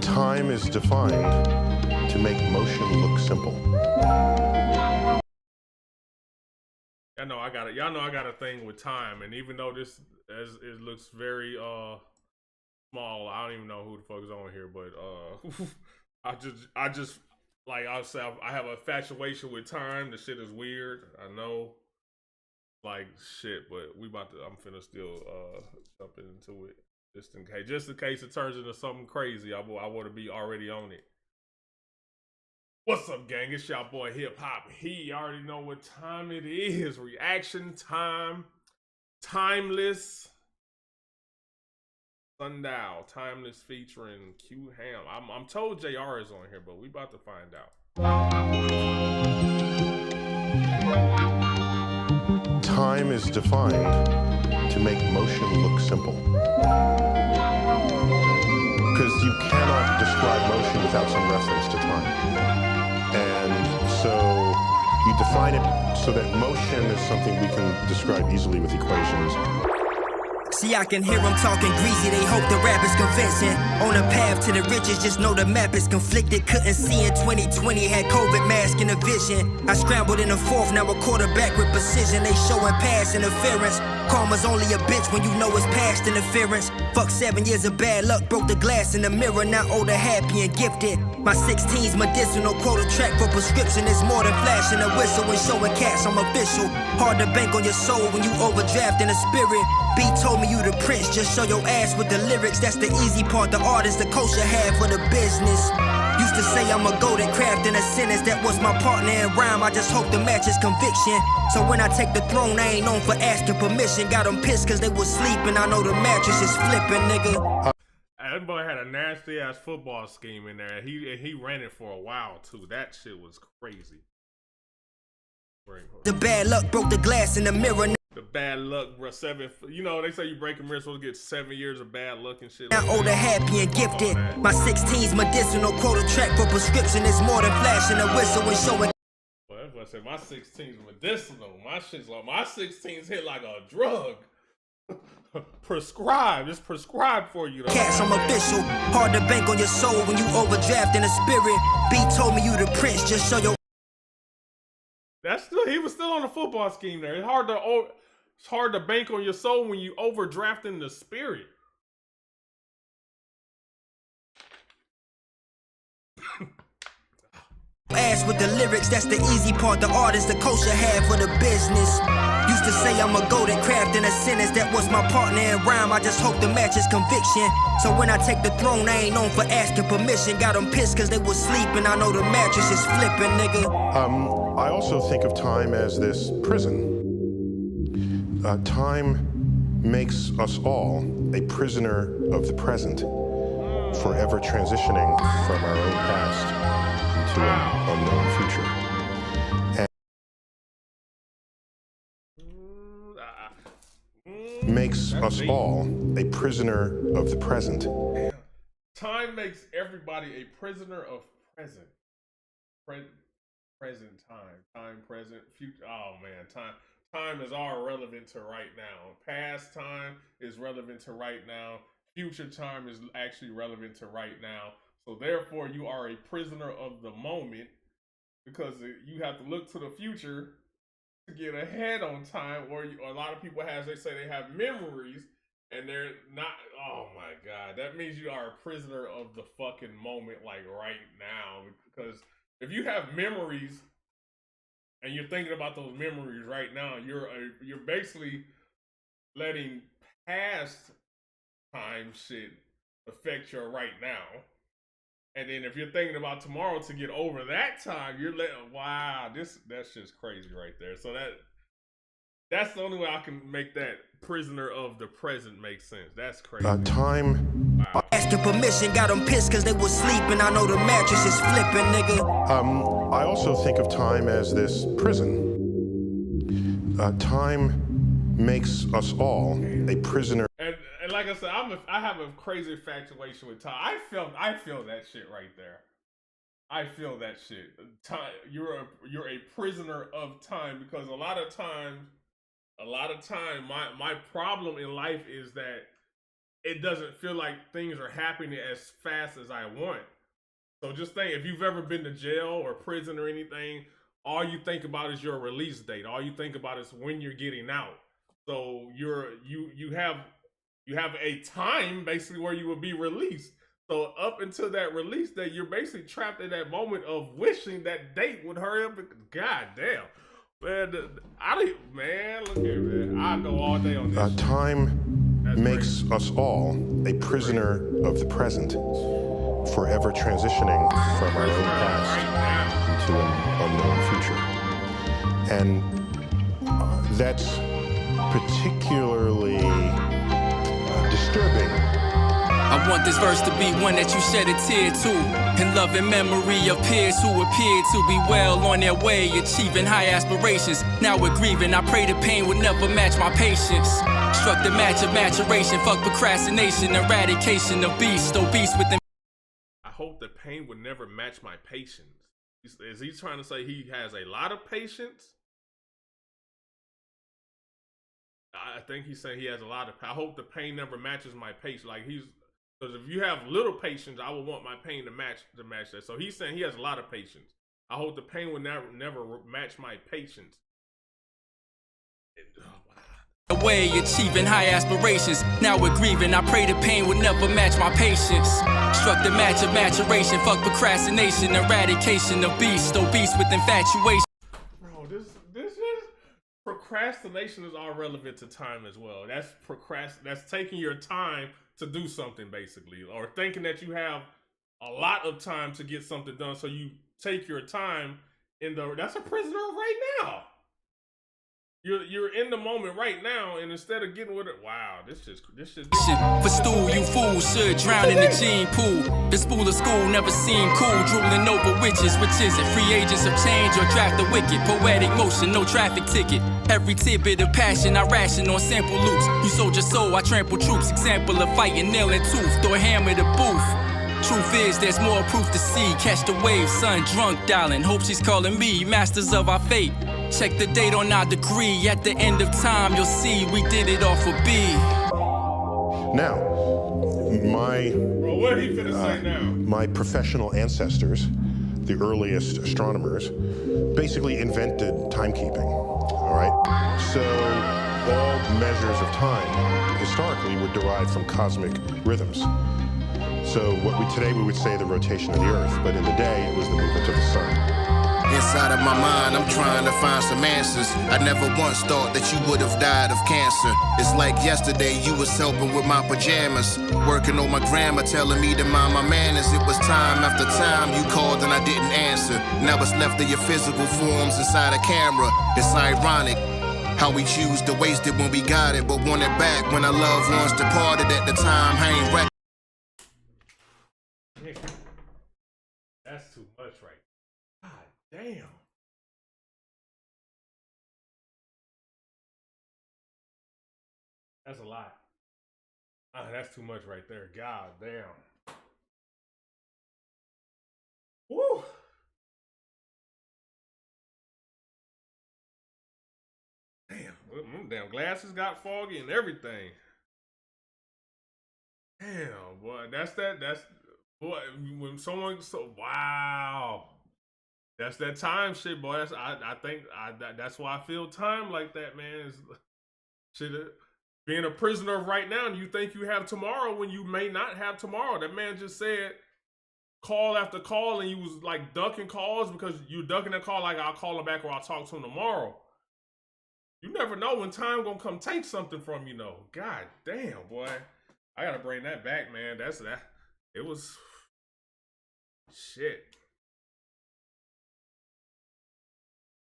Time is defined to make motion look simple. Y'all know I got it. Y'all know I got a thing with time, and even though this it looks very small, I don't even know who the fuck is on here, but I just like I say I have a infatuation with time. The shit is weird. I know, like shit, but I'm finna still jump into it just in case it turns into something crazy. I want to be already on it. What's up, gang? It's y'all boy Hip Hop. He already know what time it is. Reaction time. Timeless. Sundial. Timeless featuring Q Ham. I'm told JR is on here, but we about to find out. Time is defined to make motion look simple. Because you cannot describe motion without some reference to time. And so you define it so that motion is something we can describe easily with equations. See, I can hear them talking greasy, they hope the rap is convincing. On the path to the riches, just know the map is conflicted. Couldn't see in 2020, had COVID mask in the vision. I scrambled in the fourth, now a quarterback with precision. They showing pass interference. Karma's only a bitch when you know it's past interference. Fuck 7 years of bad luck, broke the glass in the mirror. Now older, happy and gifted. My 16's medicinal, quota track for prescription. It's more than flashing a whistle and showing cash, I'm official. Hard to bank on your soul when you overdraft in the spirit. B told me you the prince, just show your ass with the lyrics. That's the easy part, the artist, the coach should have for the business. Used to say I'm a golden craft in a sentence. That was my partner in rhyme, I just hope the match is conviction. So when I take the throne, I ain't known for asking permission. Got them pissed cause they was sleeping, I know the mattress is flipping, nigga. That boy had a nasty ass football scheme in there. He ran it for a while too. That shit was crazy. The bad luck broke the glass in the mirror. The bad luck, bro. You know, they say you break a mirror, supposed to get 7 years of bad luck and shit. Now older, happy, and gifted. My 16's medicinal, quote a track for prescription. It's more than flashing a whistle and showing. Well, that's what I said. My 16's medicinal. My shit's like, my 16's hit like a drug. Prescribed. It's prescribed for you. Cash, I'm official. Hard to bank on your soul when you overdraft in the spirit. B told me you the prince, just show your. That's still, he was still on the football scheme there. It's hard to bank on your soul when you overdraft in the spirit. Ass with the lyrics, that's the easy part. The artist, the coach I have for the business. Used to say I'm a golden craft in a sentence. That was my partner in rhyme. I just hope the match is conviction. So when I take the throne, I ain't known for asking permission. Got them pissed cause they was sleeping. I know the mattress is flipping, nigga. I also think of time as this prison. Time makes us all a prisoner of the present, forever transitioning from our own past to an unknown future. And makes us all a prisoner of the present. Time makes everybody a prisoner of present. Present time, present, future. Oh man, time is all relevant to right now. Past time is relevant to right now. Future time is actually relevant to right now. So therefore, you are a prisoner of the moment because you have to look to the future to get ahead on time. Or a lot of people they say they have memories and they're not. Oh my God, that means you are a prisoner of the fucking moment, like right now. Because if you have memories and you're thinking about those memories right now, you're basically letting past time shit affect your right now. And then if you're thinking about tomorrow to get over that time, you're letting, wow, that's just crazy right there. So that's the only way I can make that prisoner of the present make sense. That's crazy. Time. Wow. Asking permission, got them pissed cause they was sleeping. I know the mattress is flipping, nigga. I also think of time as this prison. Time makes us all a prisoner. And like I said, I have a crazy infatuation with time. I feel that shit right there. I feel that shit. Time. You're a prisoner of time because a lot of time, my problem in life is that it doesn't feel like things are happening as fast as I want. So just think, if you've ever been to jail or prison or anything, all you think about is your release date. All you think about is when you're getting out. So you have a time basically where you will be released. So up until that release date, you're basically trapped in that moment of wishing that date would hurry up. God damn. Man, look here, man. I go all day on this. Time makes us all a prisoner of the present, forever transitioning from our own past to an unknown future. And that's particularly disturbing. I want this verse to be one that you shed a tear to, in love and memory of peers who appeared to be well on their way, achieving high aspirations. Now we're grieving, I pray the pain would never match my patience. Struck the match of maturation, fuck procrastination, eradication of beast, obese within. I hope the pain would never match my patience. Is he trying to say he has a lot of patience? I think he's saying he has a lot of. I hope the pain never matches my patience. Like because if you have little patience, I would want my pain to match that. So he's saying he has a lot of patience. I hope the pain would never match my patience. Away, achieving high aspirations. Now we're grieving. I pray the pain would never match my patience. Struck the match of maturation. Fuck procrastination, eradication of beast, obese with infatuation. Bro, this procrastination is all relevant to time as well. That's taking your time to do something basically, or thinking that you have a lot of time to get something done, so you take your time that's a prisoner of right now. You're in the moment right now, and instead of getting with it, wow, this just. For stool, you fools should drown in the gene pool. The spool of school never seemed cool, drooling over witches. Which is it? Free agents of change or draft the wicked? Poetic motion, no traffic ticket. Every tidbit of passion I ration on sample loops. You sold your soul, I trample troops. Example of fighting nail and tooth, or hammer the booth. Truth is, there's more proof to see. Catch the wave, son, drunk, darling. Hope she's calling me, masters of our fate. Check the date on our degree. At the end of time, you'll see we did it off a B. Now, what he finna say now? My professional ancestors, the earliest astronomers, basically invented timekeeping. All right, so all measures of time historically were derived from cosmic rhythms. So today we would say the rotation of the Earth, but in the day it was the movement of the sun. Inside of my mind, I'm trying to find some answers. I never once thought that you would have died of cancer. It's like yesterday you was helping with my pajamas, working on my grammar, telling me to mind my manners. It was time after time you called and I didn't answer. Now it's left of your physical forms inside a camera. It's ironic how we choose to waste it when we got it, but want it back when our loved ones departed at the time. I ain't ready. That's too much, right? God damn. That's a lot. That's too much right there. God damn. Woo. Damn, glasses got foggy and everything. Damn, boy, that's boy, when someone wow. That's that time shit, boy. I think that's why I feel time like that, man. Is shit, being a prisoner of right now, and you think you have tomorrow when you may not have tomorrow. That man just said call after call, and you was like ducking calls because you ducking that call like I'll call him back or I'll talk to him tomorrow. You never know when time gonna come take something from you, know. God damn, boy. I gotta bring that back, man. That's that. It was shit.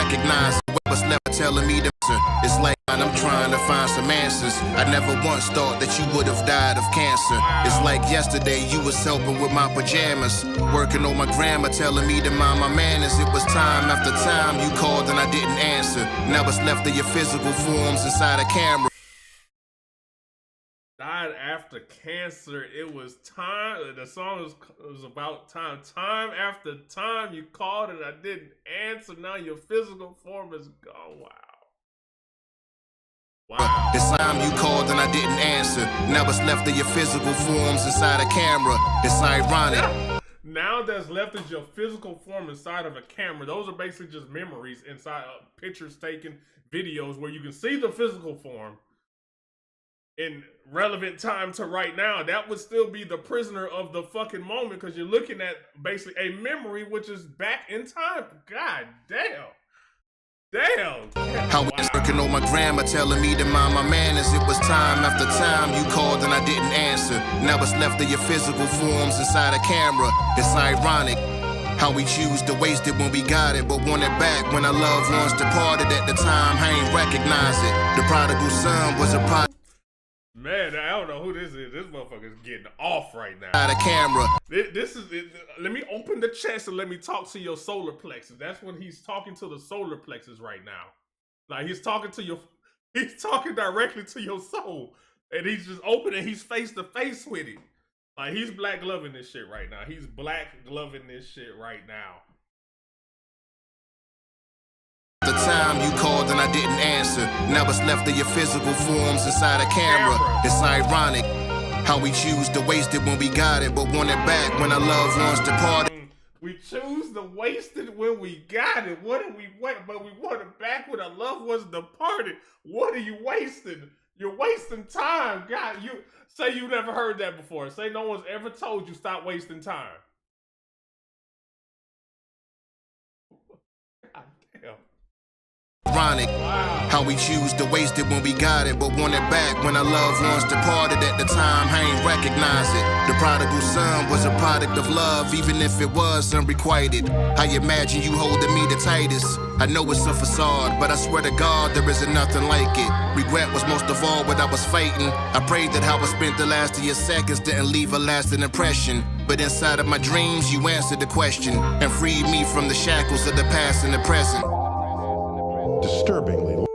Recognize what's never telling me to answer. It's like I'm trying to find some answers. I never once thought that you would have died of cancer. It's like yesterday you was helping with my pajamas, working on my grammar, telling me to mind my manners. It was time after time you called and I didn't answer. Now it's left of your physical forms inside a camera. Died after cancer. It was time. The song was about time. Time after time you called and I didn't answer. Now your physical form is gone. Wow. Wow. This time you called and I didn't answer. Now it's left of your physical forms inside a camera. It's ironic. Now that's left is your physical form inside of a camera. Those are basically just memories inside of pictures taken, videos where you can see the physical form in relevant time to right now. That would still be the prisoner of the fucking moment because you're looking at basically a memory which is back in time. God damn. Damn. How we working on my grammar, telling me to mind my manners. It was time after time you called and I didn't answer. Now it's left of your physical forms inside a camera. It's ironic how we choose to waste it when we got it, but want it back when our loved ones departed at the time. I ain't recognize it. The prodigal son was a prodigal. Man, I don't know who this is. This motherfucker's getting off right now. Out of camera. This is it. Let me open the chest and let me talk to your solar plexus. That's when he's talking to the solar plexus right now. Like he's talking directly to your soul. And he's just open and he's face to face with it. Like he's black gloving this shit right now. He's black gloving this shit right now. The time you called and I didn't answer. Now it's left of your physical forms inside a camera. It's ironic how we choose to waste it when we got it, but want it back when our loved ones departed. We choose to waste it when we got it. What do we wait? But we want it back when our loved ones departed. What are you wasting? You're wasting time. God, you say you never heard that before. Say no one's ever told you stop wasting time. God damn. ironic. How we choose to waste it when we got it, but want it back when our loved ones departed. At the time, I ain't recognize it. The prodigal son was a product of love, even if it was unrequited. I imagine you holding me the tightest. I know it's a facade, but I swear to God there isn't nothing like it. Regret was most of all what I was fighting. I prayed that how I spent the last of your seconds didn't leave a lasting impression. But inside of my dreams, you answered the question and freed me from the shackles of the past and the present. Disturbingly.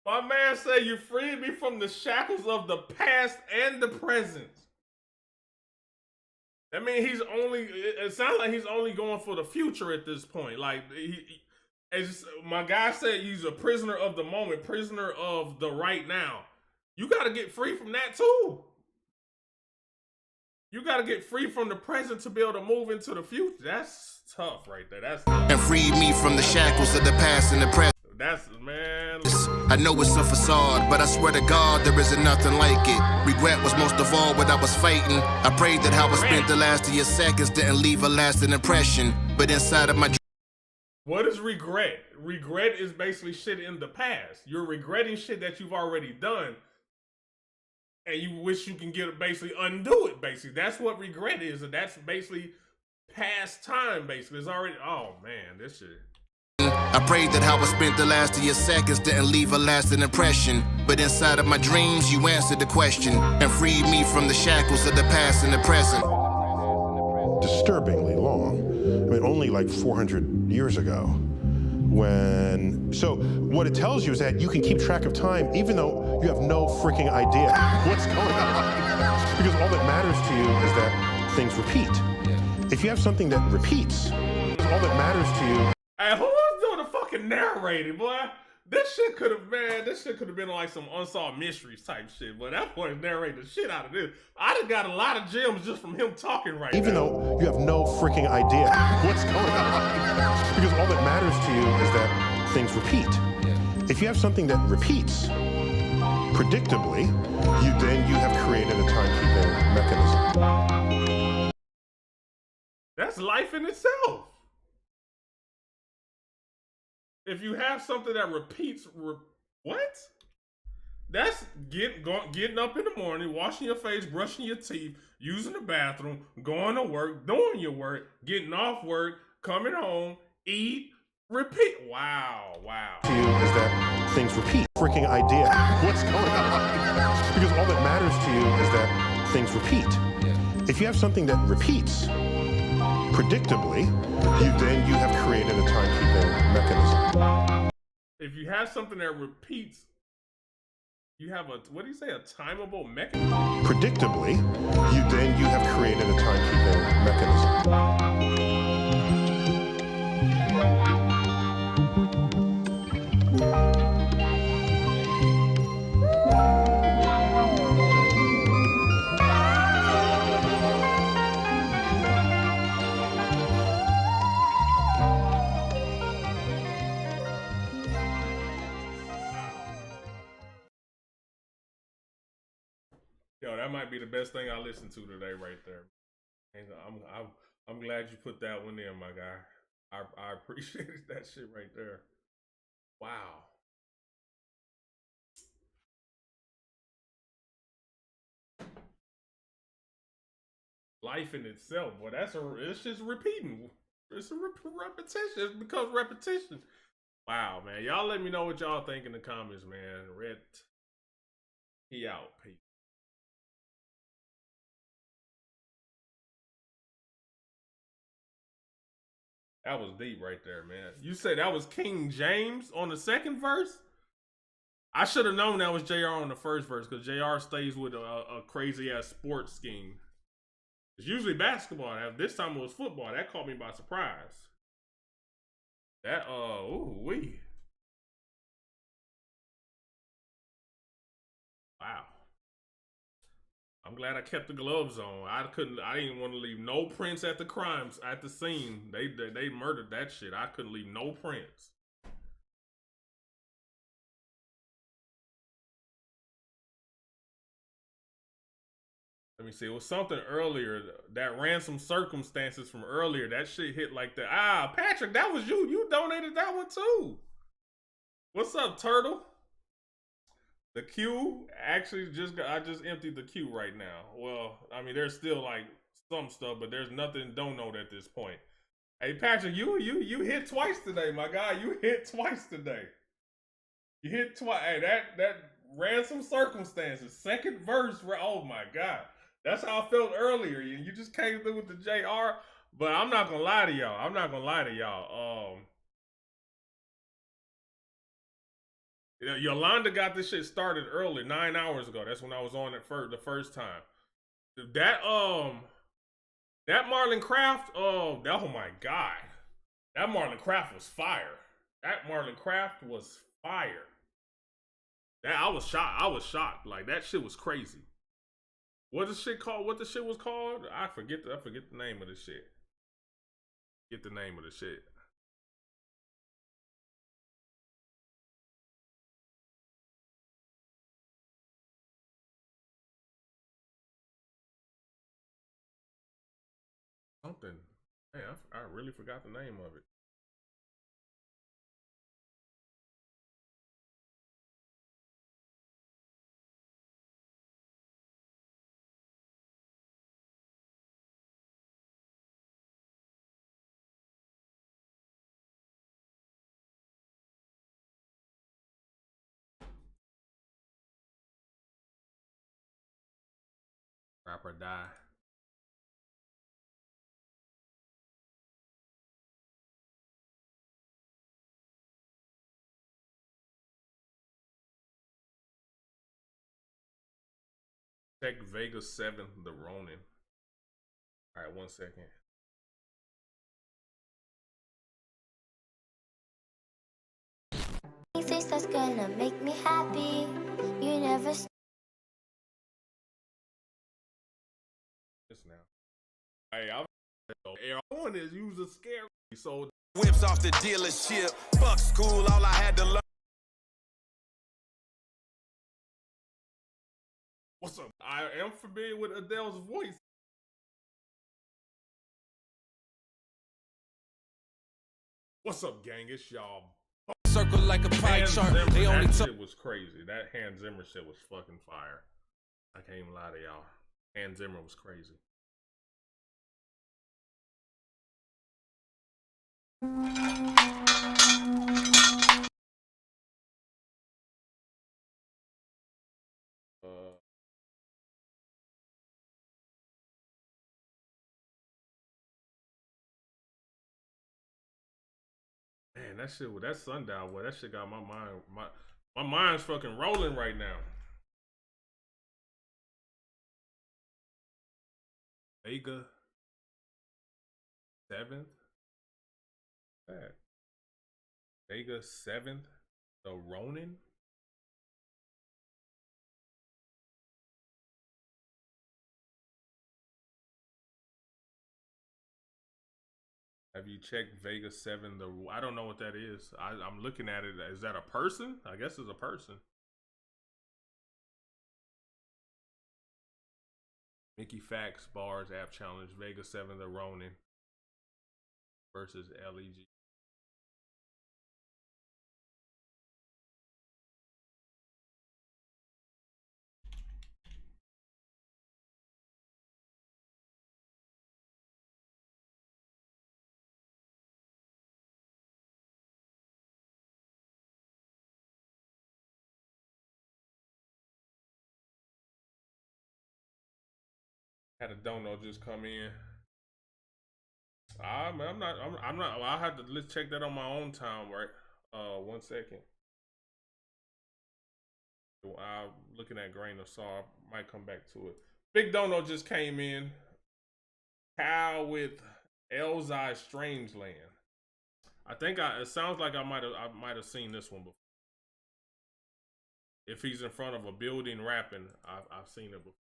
My man said you freed me from the shackles of the past and the present. That means he's only, it sounds like he's only going for the future at this point. Like, as my guy said, he's a prisoner of the moment, prisoner of the right now. You got to get free from that too. You got to get free from the present to be able to move into the future. That's tough right there. That's tough. And freed me from the shackles of the past and the present. That's, man. I know it's a facade, but I swear to God there isn't nothing like it. Regret was most of all what I was fighting. I prayed that how I spent the last of your seconds didn't leave a lasting impression. But inside of my What is regret? Regret is basically shit in the past. You're regretting shit that you've already done. And you wish you can basically undo it, basically. That's what regret is. And that's basically past time, basically. It's already, oh man, this shit. I prayed that how I spent the last of your seconds didn't leave a lasting impression. But inside of my dreams, you answered the question and freed me from the shackles of the past and the present. Disturbingly long. I mean, only like 400 years ago. So what it tells you is that you can keep track of time even though you have no freaking idea what's going on. Because all that matters to you is that things repeat. If you have something that repeats, all that matters to you. Hey, who was doing the fucking narrating, boy? This shit could have been like some Unsolved Mysteries type shit, but that boy narrated the shit out of this. I done got a lot of gems just from him talking right now. Even though you have no freaking idea what's going on. Because all that matters to you is that things repeat. If you have something that repeats predictably, you have created a timekeeping mechanism. That's life in itself. If you have something that repeats, what? That's getting up in the morning, washing your face, brushing your teeth, using the bathroom, going to work, doing your work, getting off work, coming home, eat, repeat. Wow. To you is that things repeat. Freaking idea what's going on. Because all that matters to you is that things repeat. If you have something that repeats predictably, you have created a timekeeping mechanism. If you have something that repeats, you have what do you say, a timeable mechanism? Predictably, you have created a timekeeping mechanism. Yo, that might be the best thing I listened to today, right there. And I'm glad you put that one in, my guy. I appreciated that shit right there. Wow. Life in itself, boy. It's just repeating. It's a repetition. It becomes repetition. Wow, man. Y'all let me know what y'all think in the comments, man. He out. Peace. That was deep right there, man. You said that was King James on the second verse? I should have known that was JR on the first verse because JR stays with a crazy-ass sports scheme. It's usually basketball. This time it was football. That caught me by surprise. That, ooh-wee. Wow. I'm glad I kept the gloves on. I didn't want to leave no prints at the scene. They murdered that shit. I couldn't leave no prints. Let me see. It was something earlier. That ransom circumstances from earlier. That shit hit like that. Ah, Patrick, that was you. You donated that one too. What's up, Turtle? The queue actually I just emptied the queue right now. Well, I mean, there's still like some stuff, but there's nothing dono at this point. Hey, Patrick, you hit twice today, my guy. You hit twice today. You hit twice. Hey, that ransom circumstances, second verse. Oh my God, that's how I felt earlier. You just came through with the JR, but I'm not gonna lie to y'all. Yolanda got this shit started early, 9 hours ago. That's when I was on it the first time. That Marlon Craft, oh my God. That Marlon Craft was fire. I was shocked. Like, that shit was crazy. What the shit was called? I forget the name of the shit. Get the name of the shit. Something. Man, I really forgot the name of it. Rapper die. Check Vegas 7, the Ronin. All right, 1 second. Face that's gonna make me happy. You never. This now. Hey, one is user scary. So Whips off the dealership. Fuck school, all I had to learn. What's up? I am familiar with Adele's voice. What's up, gang? It's y'all. Circle like a pie chart. They only that shit was crazy. That Hans Zimmer shit was fucking fire. I can't even lie to y'all. Hans Zimmer was crazy. Man, that shit with that sundial, boy, that shit got my mind, my mind's fucking rolling right now. Vega 7th. Vega 7th, the Ronin. Have you checked Vega 7? I don't know what that is. I'm looking at it. Is that a person? I guess it's a person. Mickey Fax Bars App Challenge. Vega 7, the Ronin versus LEG. Had a dono just come in. I'm not. Well, I have to let's check that on my own time, right? 1 second. I'm looking at grain of salt. I might come back to it. Big dono just came in. Cow with Elzai Strangeland. I think it sounds like I might have seen this one before. If he's in front of a building rapping, I've seen it before.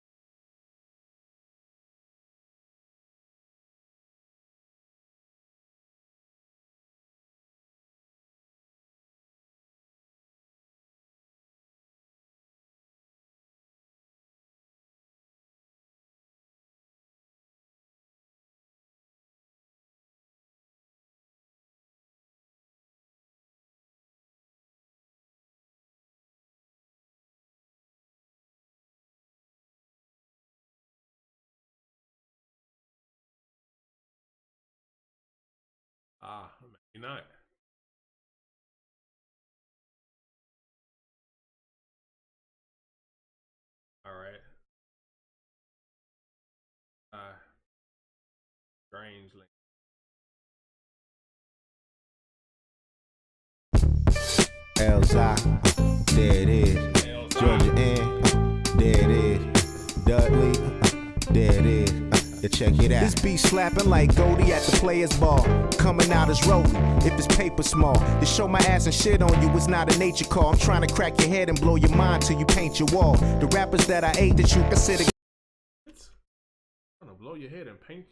Maybe not. All right. Strangely. Elzai, there it is. Georgia Ann, there it is. Dudley, there it is. Yeah, check it out. This beat slapping like Goldie at the players' ball. Coming out as rolling, if it's paper small. To show my ass and shit on you, it's not a nature call. I'm trying to crack your head and blow your mind till you paint your wall. The rappers that I ate that you consider. Trying to blow your head and paint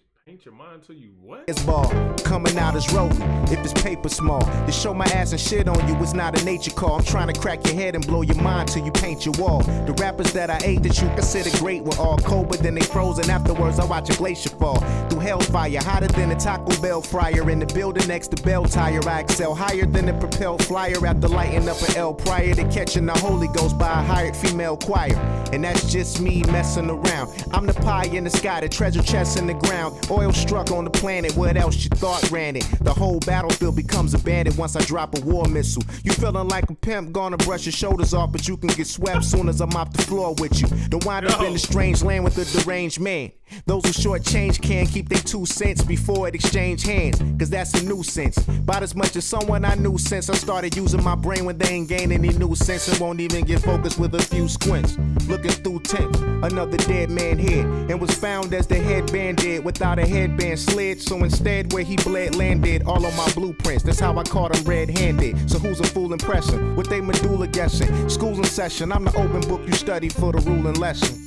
your mind till you what? It's ball, coming out as rolling, if it's paper small. To show my ass and shit on you, it's not a nature call. I'm trying to crack your head and blow your mind till you paint your wall. The rappers that I ate that you consider great were all cold, but then they frozen. Afterwards, I watch a glacier fall through hellfire, hotter than a Taco Bell fryer. In the building next to Bell Tire, I excel higher than a propelled flyer. After lighting up an L prior to catching the Holy Ghost by a hired female choir. And that's just me messing around. I'm the pie in the sky, the treasure chest in the ground. Oil struck on the planet, what else you thought ran it? The whole battlefield becomes abandoned once I drop a war missile. You feeling like a pimp, gonna brush your shoulders off, but you can get swept soon as I'm off the floor with you. Don't wind up in a strange land with a deranged man. Those who short change can keep their 2 cents before it exchange hands, cause that's a nuisance. About as much as someone I knew since I started using my brain when they ain't gain any new sense and won't even get focused with a few squints. Looking through tents, another dead man hid, and was found as the headband did, without a headband slid. So instead where he bled landed all on my blueprints. That's how I caught him red-handed. So who's a fool impressing? With they medulla guessing. School's in session, I'm the open book you study for the ruling lesson.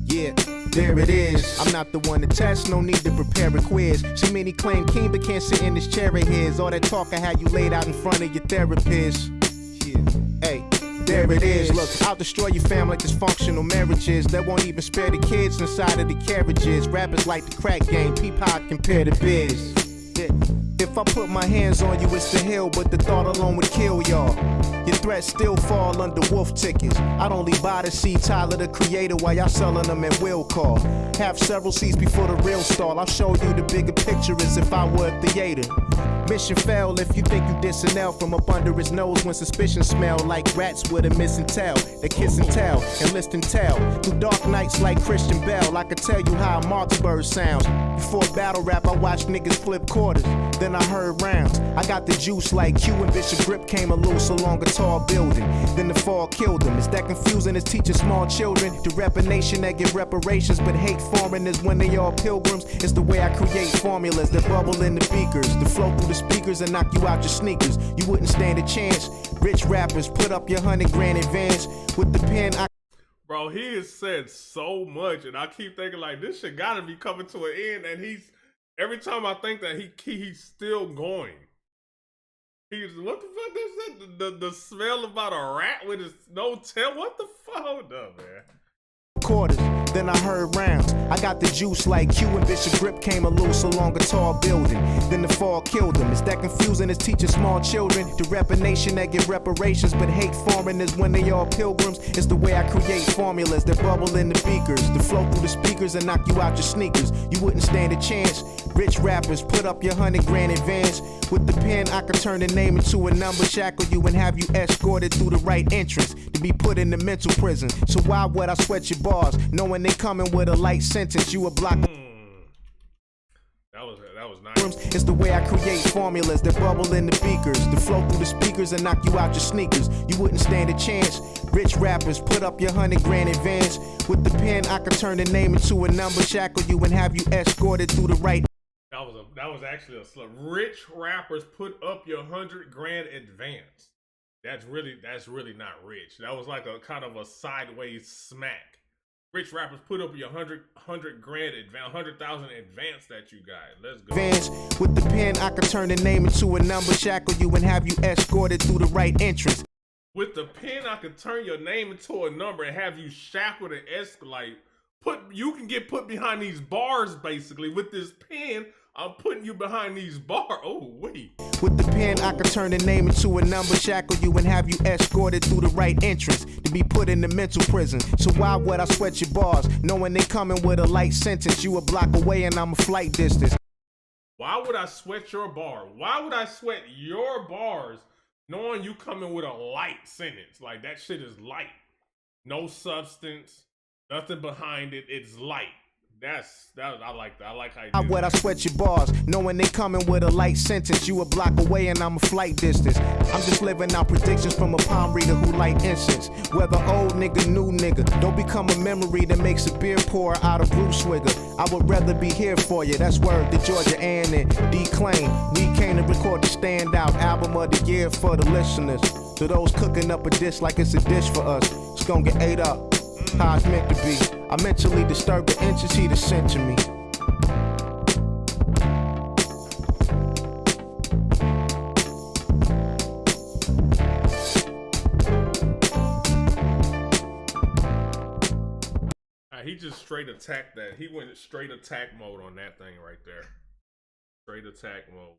Yeah, there it is. I'm not the one to test, no need to prepare a quiz. See many claim king but can't sit in this chair of his. All that talk I had you laid out in front of your therapist. Yeah, hey. There it is. Look, I'll destroy your family like dysfunctional marriages that won't even spare the kids inside of the carriages. Rappers like the crack game, peep how I compare the biz. Yeah. If I put my hands on you, it's the hill, but the thought alone would kill y'all. Your threats still fall under wolf tickets. I'd only buy to see Tyler the Creator while y'all selling them at will call. Have several seats before the real stall. I'll show you the bigger picture as if I were a theater. Mission failed if you think you dissing L from up under his nose when suspicion smell like rats with a missing tail. They kiss and tell and list and tell. Through dark nights like Christian Bell, I could tell you how a Marksburg sounds. Before battle rap, I watched niggas flip quarters. Then I heard rounds. I got the juice like Q and Bishop Grip came a loose along a tall building. Then the fall killed them. Is that confusing as teaching small children to rep a nation that get reparations but hate foreigners when they all pilgrims? It's the way I create formulas that bubble in the beakers, to flow through the speakers and knock you out your sneakers. You wouldn't stand a chance. Rich rappers put up your $100,000 advance with the pen. Bro, he has said so much, and I keep thinking like this shit gotta be coming to an end. And he's every time I think that he's still going. He's what the fuck is that? The smell about a rat with his no tail. What the fuck? Hold up, man. Quarters, then I heard rounds. I got the juice like Q and Bishop Grip came a loose along a tall building. Then the fall killed them. Is that confusing as teaching small children to rep a nation that get reparations but hate foreigners when they all pilgrims? It's the way I create formulas that bubble in the beakers, to flow through the speakers and knock you out your sneakers. You wouldn't stand a chance. Rich rappers put up your $100,000 advance. With the pen, I could turn the name into a number, shackle you and have you escorted through the right entrance to be put in the mental prison. So why would I sweat your bars, knowing they coming with a light sentence? You a block. That was nice. It's the way I create formulas that bubble in the beakers, to flow through the speakers and knock you out your sneakers. You wouldn't stand a chance. Rich rappers put up your $100,000 advance. With the pen, I could turn the name into a number, shackle you and have you escorted through the right. That was actually a slip. Rich rappers put up your $100,000 advance. That's really not rich. That was like a kind of a sideways smack. Rich rappers put up your $100,000 advance, $100,000 advance that you got. Let's go. Advance. With the pen, I could turn the name into a number, shackle you and have you escorted through the right entrance. With the pen, I could turn your name into a number and have you shackled and escalate. You can get put behind these bars basically. With this pen, I'm putting you behind these bars. Oh, wait. With the pen, I could turn the name into a number, shackle you and have you escorted through the right entrance to be put in the mental prison. So why would I sweat your bars, knowing they coming with a light sentence? You a block away and I'm a flight distance. Why would I sweat your bar? Why would I sweat your bars knowing you coming with a light sentence? Like, that shit is light. No substance, nothing behind it. It's light. I like that. I like how you did I sweat your bars, knowing they coming with a light sentence. You a block away and I'm a flight distance. I'm just living out predictions from a palm reader who light incense. Whether old nigga, new nigga, don't become a memory that makes a beer pour out of Bruce Swigger. I would rather be here for you. That's word to Georgia Ann and D-Claim. We came to record the standout album of the year for the listeners. To those cooking up a dish like it's a dish for us, it's gonna get ate up. How it's meant to be. I mentally disturb the inches he just sent to me. He just straight attacked that. He went straight attack mode on that thing right there. Straight attack mode.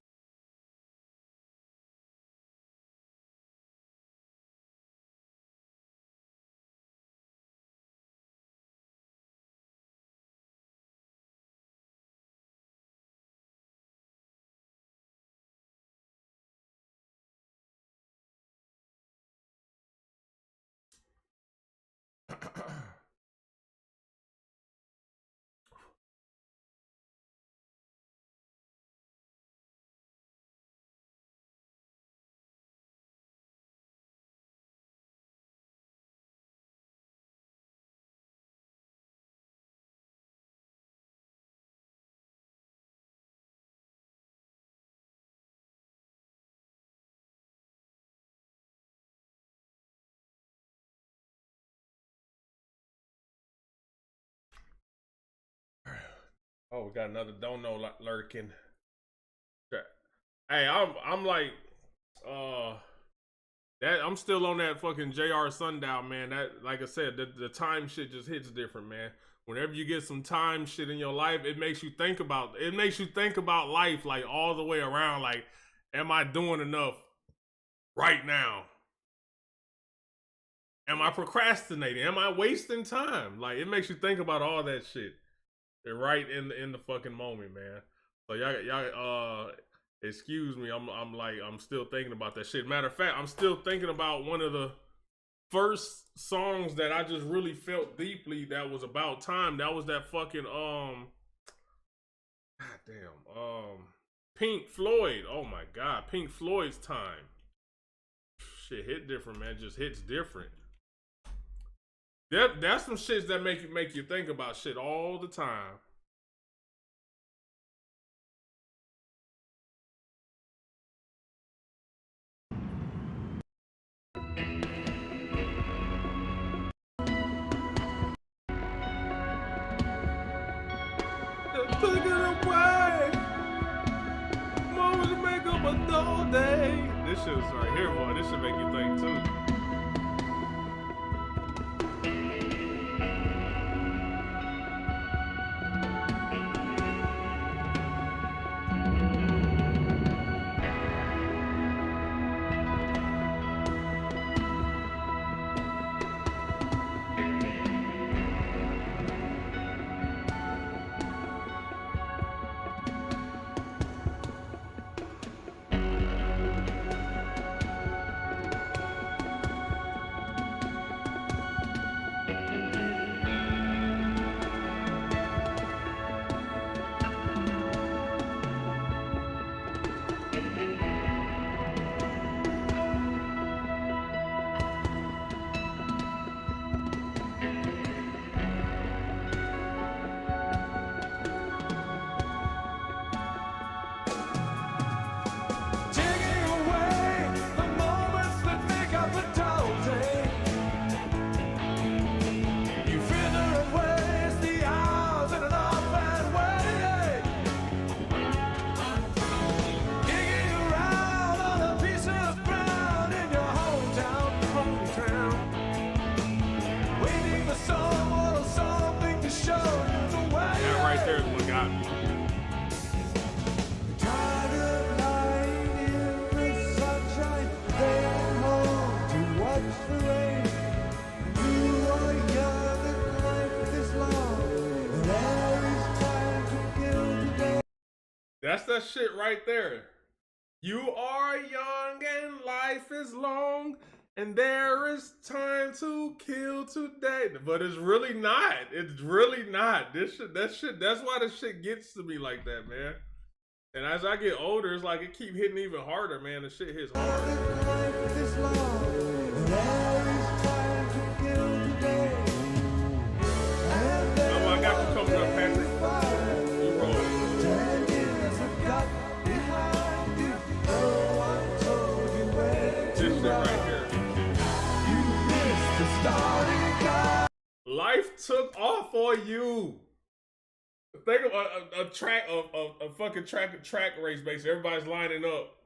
Oh, we got another dono lurking. Hey, I'm like, that I'm still on that fucking JR Sundown, man. That, like I said, the time shit just hits different, man. Whenever you get some time shit in your life, it makes you think about life like all the way around. Like, am I doing enough right now? Am I procrastinating? Am I wasting time? Like, it makes you think about all that shit. And right in the fucking moment, man. So y'all excuse me. I'm still thinking about that shit. Matter of fact, I'm still thinking about one of the first songs that I just really felt deeply that was about time. That was that fucking Pink Floyd. Oh my god, Pink Floyd's Time. Shit hit different, man. Just hits different. That's some shits that make you think about shit all the time. Took it away. Moments to make up a dull day. This shit's right here, boy. This should make you think too. That's that shit right there. You are young and life is long, and there is time to kill today. But it's really not. It's really not. That's why this shit gets to me like that, man. And as I get older, it's like it keep hitting even harder, man. The shit hits hard. Oh, I got you coming up, Patrick. You roll. This shit right here. Life took off on you. Think of a fucking track race, basically. Everybody's lining up,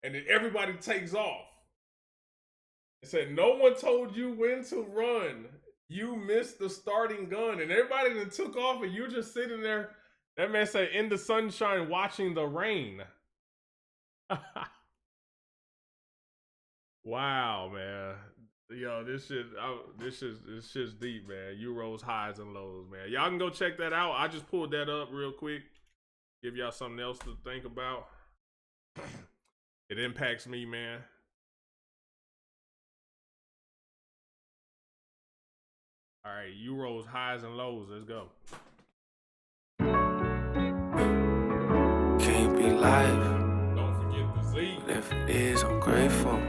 and then everybody takes off. It said no one told you when to run. You missed the starting gun, and everybody then took off, and you're just sitting there. That man said, in the sunshine, watching the rain. Wow, man. Yo, this shit's deep, man. Euros, highs, and lows, man. Y'all can go check that out. I just pulled that up real quick. Give y'all something else to think about. It impacts me, man. All right, Euros, highs, and lows. Let's go. Can't be live. Don't forget the Z. But if it is, I'm grateful.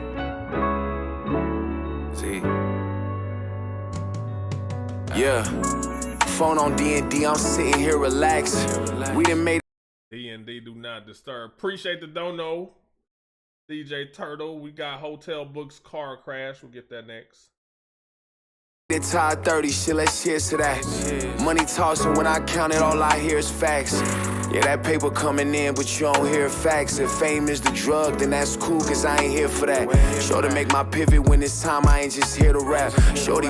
Z. Yeah. Phone on D&D, I'm sitting here relaxed. We done made D&D do not disturb. Appreciate the dono. DJ Turtle. We got hotel books, car crash. We'll get that next. Entire 30 shit, let's cheers to that. Money tossing, when I count it, all I hear is facts. Yeah, that paper coming in, but you don't hear facts. If fame is the drug, then that's cool, cause I ain't here for that. Sure to make my pivot when it's time, I ain't just here to rap. Shorty.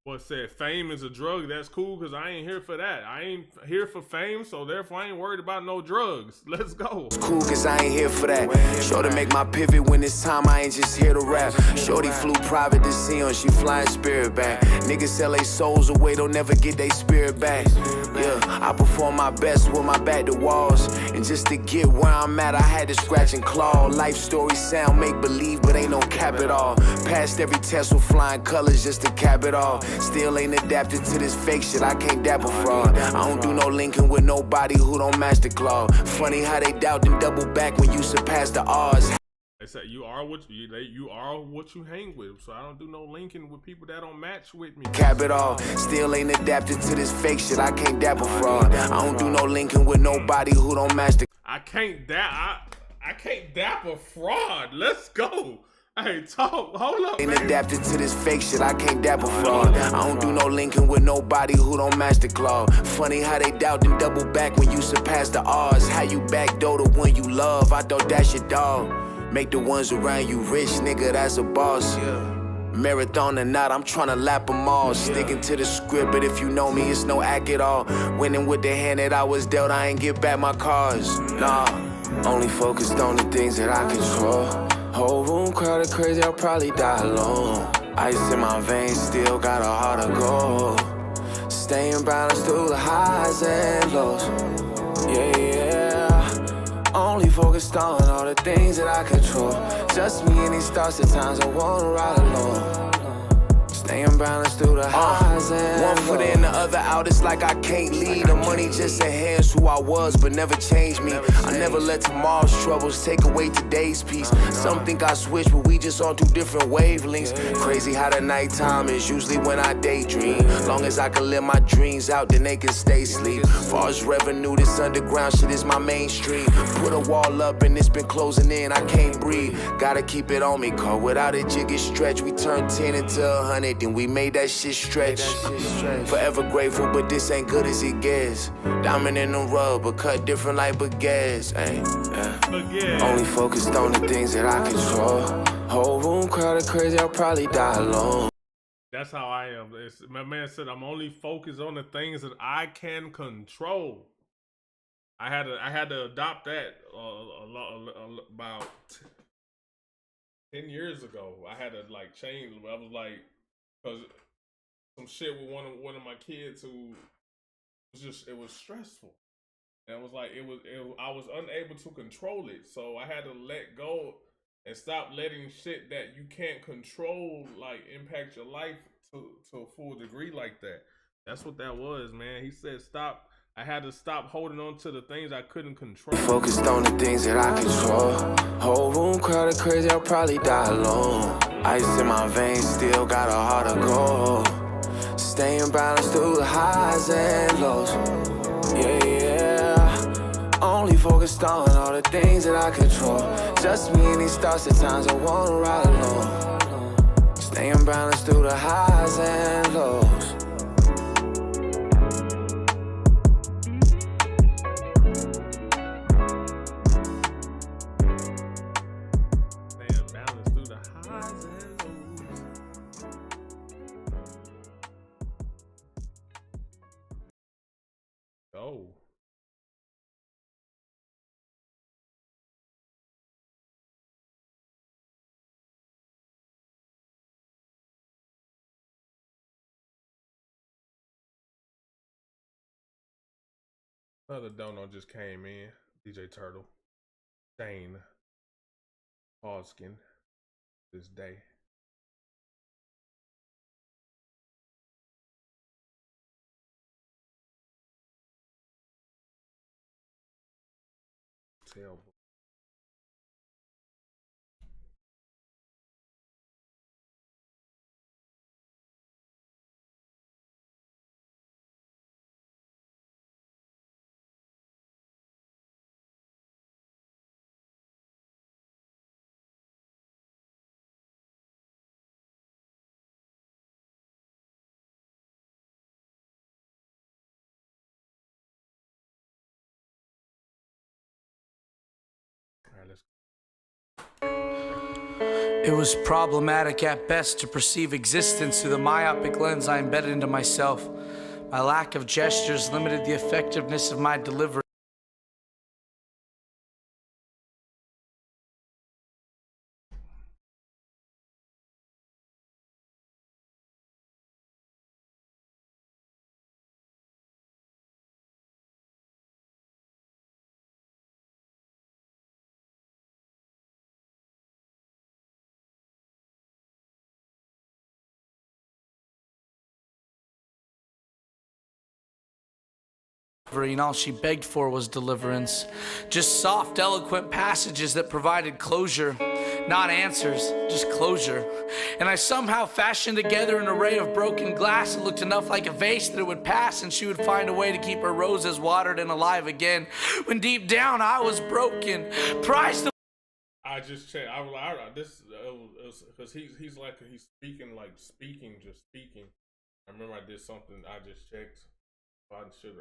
What said fame is a drug, that's cool, cause I ain't here for that. I ain't here for fame, so therefore I ain't worried about no drugs. Let's go. It's cool, cause I ain't here for that. Sure to make my pivot when it's time, I ain't just here to rap. Shorty flew private to Sion, she flying spirit back. Niggas sell their souls away, don't never get their spirit back. Yeah, I perform my best with my back to walls. And just to get where I'm at, I had to scratch and claw. Life stories sound make believe, but ain't no cap at all. Passed every test with flying colors just to cap it all. Still ain't adapted to this fake shit, I can't dap a fraud. I don't do no linking with nobody who don't match the claw. Funny how they doubt and double back when you surpass the odds. They say you are what you hang with, so I don't do no linking with people that don't match with me. Cap it all, still ain't adapted to this fake shit, I can't dap a fraud. I don't do no linking with nobody who don't match the I can't dap a fraud. Let's go. Hey, talk. Hold up, ain't man. adapted to this fake shit, I can't dap a fraud. I don't do no linking with nobody who don't match the claw. Funny how they doubt and double back when you surpass the odds. How you backdoor the one you love, I thought that's your dog. Make the ones around you rich, nigga, that's a boss. Marathon or not, I'm tryna lap them all. Sticking to the script, but if you know me, it's no act at all. Winning with the hand that I was dealt, I ain't get back my cards. Nah, only focused on the things that I control. Whole room crowded crazy, I'll probably die alone. Ice in my veins, still got a heart of gold. Staying balanced through the highs and lows. Yeah, yeah. Only focused on all the things that I control. Just me and these thoughts, at times I wanna ride alone. Staying balanced through the highs and one foot in, the other out, it's like I can't lead. The money just enhanced who I was, but never changed me. I never let tomorrow's troubles take away today's peace. Some think I switched, but we just on two different wavelengths. Crazy how the nighttime is usually when I daydream. Long as I can live my dreams out, then they can stay asleep. Far as revenue, this underground shit is my mainstream. Put a wall up and it's been closing in, I can't breathe. Gotta keep it on me, cause without a jig it stretch. We turned 10 into 100. Then we made that shit stretch. Forever grateful, but this ain't good as it gets. Diamond in the rub, but cut different like baguettes. Only focused on the things that I control. Whole room crowded crazy, I'll probably die alone. That's how I am. My man said I'm only focused on the things that I can control. I had to adopt that about 10 years ago. I had to like change. I was like, because some shit with one of my kids who was it was stressful. And it was like I was unable to control it, so I had to let go and stop letting shit that you can't control like impact your life to a full degree like that. That's what that was, man. He said stop. I had to stop holding on to the things I couldn't control. Focused on the things that I control. Whole room crowded crazy, I'll probably die alone. Ice in my veins, still got a heart of gold. Staying balanced through the highs and lows. Yeah, yeah. Only focused on all the things that I control. Just me and these thoughts, at times I wanna ride alone. Staying balanced through the highs and lows. Oh. Another dono just came in. DJ Turtle. Shane. Hoskin. This day. Terrible. All right, let's go. It was problematic at best to perceive existence through the myopic lens I embedded into myself. My lack of gestures limited the effectiveness of my delivery. And all she begged for was deliverance. Just soft, eloquent passages that provided closure. Not answers, just closure. And I somehow fashioned together an array of broken glass that looked enough like a vase that it would pass and she would find a way to keep her roses watered and alive again. When deep down I was broken. I just checked. I was like, this because he's like he's speaking. I remember I did something. I just checked. I should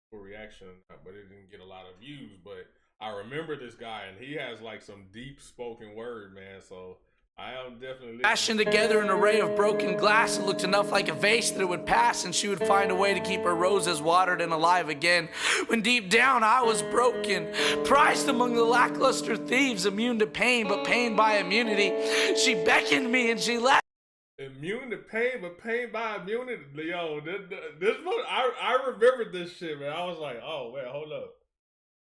for reaction, but it didn't get a lot of views. But I remember this guy, and he has like some deep spoken word, man. So I am definitely fashioned together an array of broken glass that looked enough like a vase that it would pass and she would find a way to keep her roses watered and alive again. When deep down I was broken, prized among the lackluster thieves, immune to pain but pain by immunity. She beckoned me and she left. Immune to pain, but pain by immunity. Yo, this one, I remembered this shit, man. I was like, oh, wait, hold up.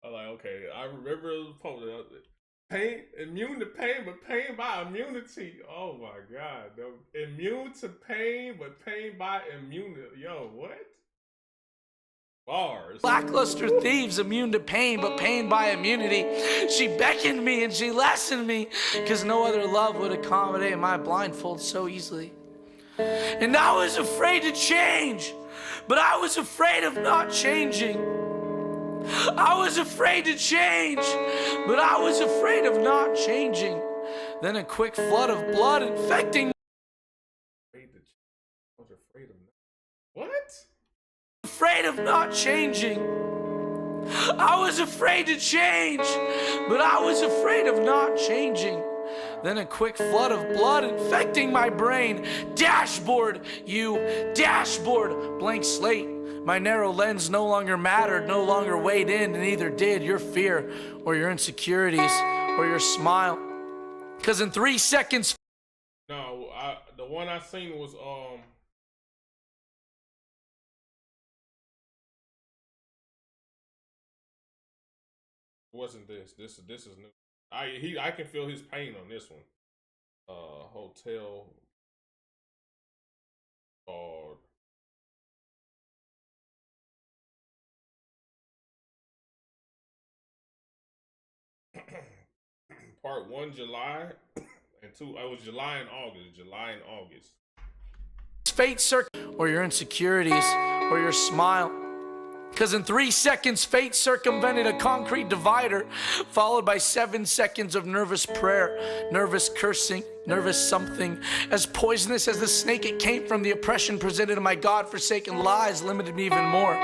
I'm like, okay, I remember it was posted. Pain, immune to pain, but pain by immunity. Oh my God. Immune to pain, but pain by immunity. Yo, what? Bars. Lackluster thieves, immune to pain, but pain by immunity. She beckoned me and she lessoned me, because no other love would accommodate my blindfold so easily. And I was afraid to change, but I was afraid of not changing. I was afraid to change, but I was afraid of not changing. Then a quick flood of blood infecting. What? Afraid of not changing. I was afraid to change, but I was afraid of not changing. Then a quick flood of blood infecting my brain. Dashboard, you dashboard, blank slate. My narrow lens no longer mattered, no longer weighed in, and neither did your fear or your insecurities or your smile. Because in 3 seconds. No, the one I seen was wasn't this. This is new. I can feel his pain on this one. Hotel called Part 1 July and 2. It was July and August. Fate or your insecurities or your smile. Because in 3 seconds, fate circumvented a concrete divider, followed by 7 seconds of nervous prayer, nervous cursing, nervous something. As poisonous as the snake it came from, the oppression presented in my God-forsaken lies limited me even more.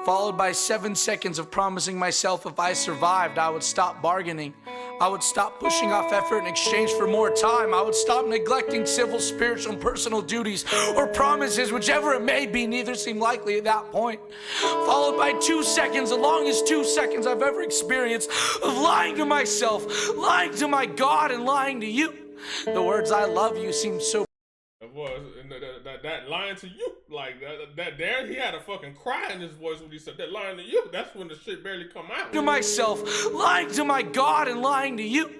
Followed by 7 seconds of promising myself if I survived, I would stop bargaining. I would stop pushing off effort in exchange for more time. I would stop neglecting civil, spiritual, and personal duties or promises, whichever it may be. Neither seemed likely at that point. Followed by 2 seconds, the longest 2 seconds I've ever experienced, of lying to myself, lying to my God, and lying to you. The words "I love you" seemed so. It was, and that lying to you, like that there, he had a fucking cry in his voice when he said that lying to you. That's when the shit barely come out. To myself, lying to my God, and lying to you.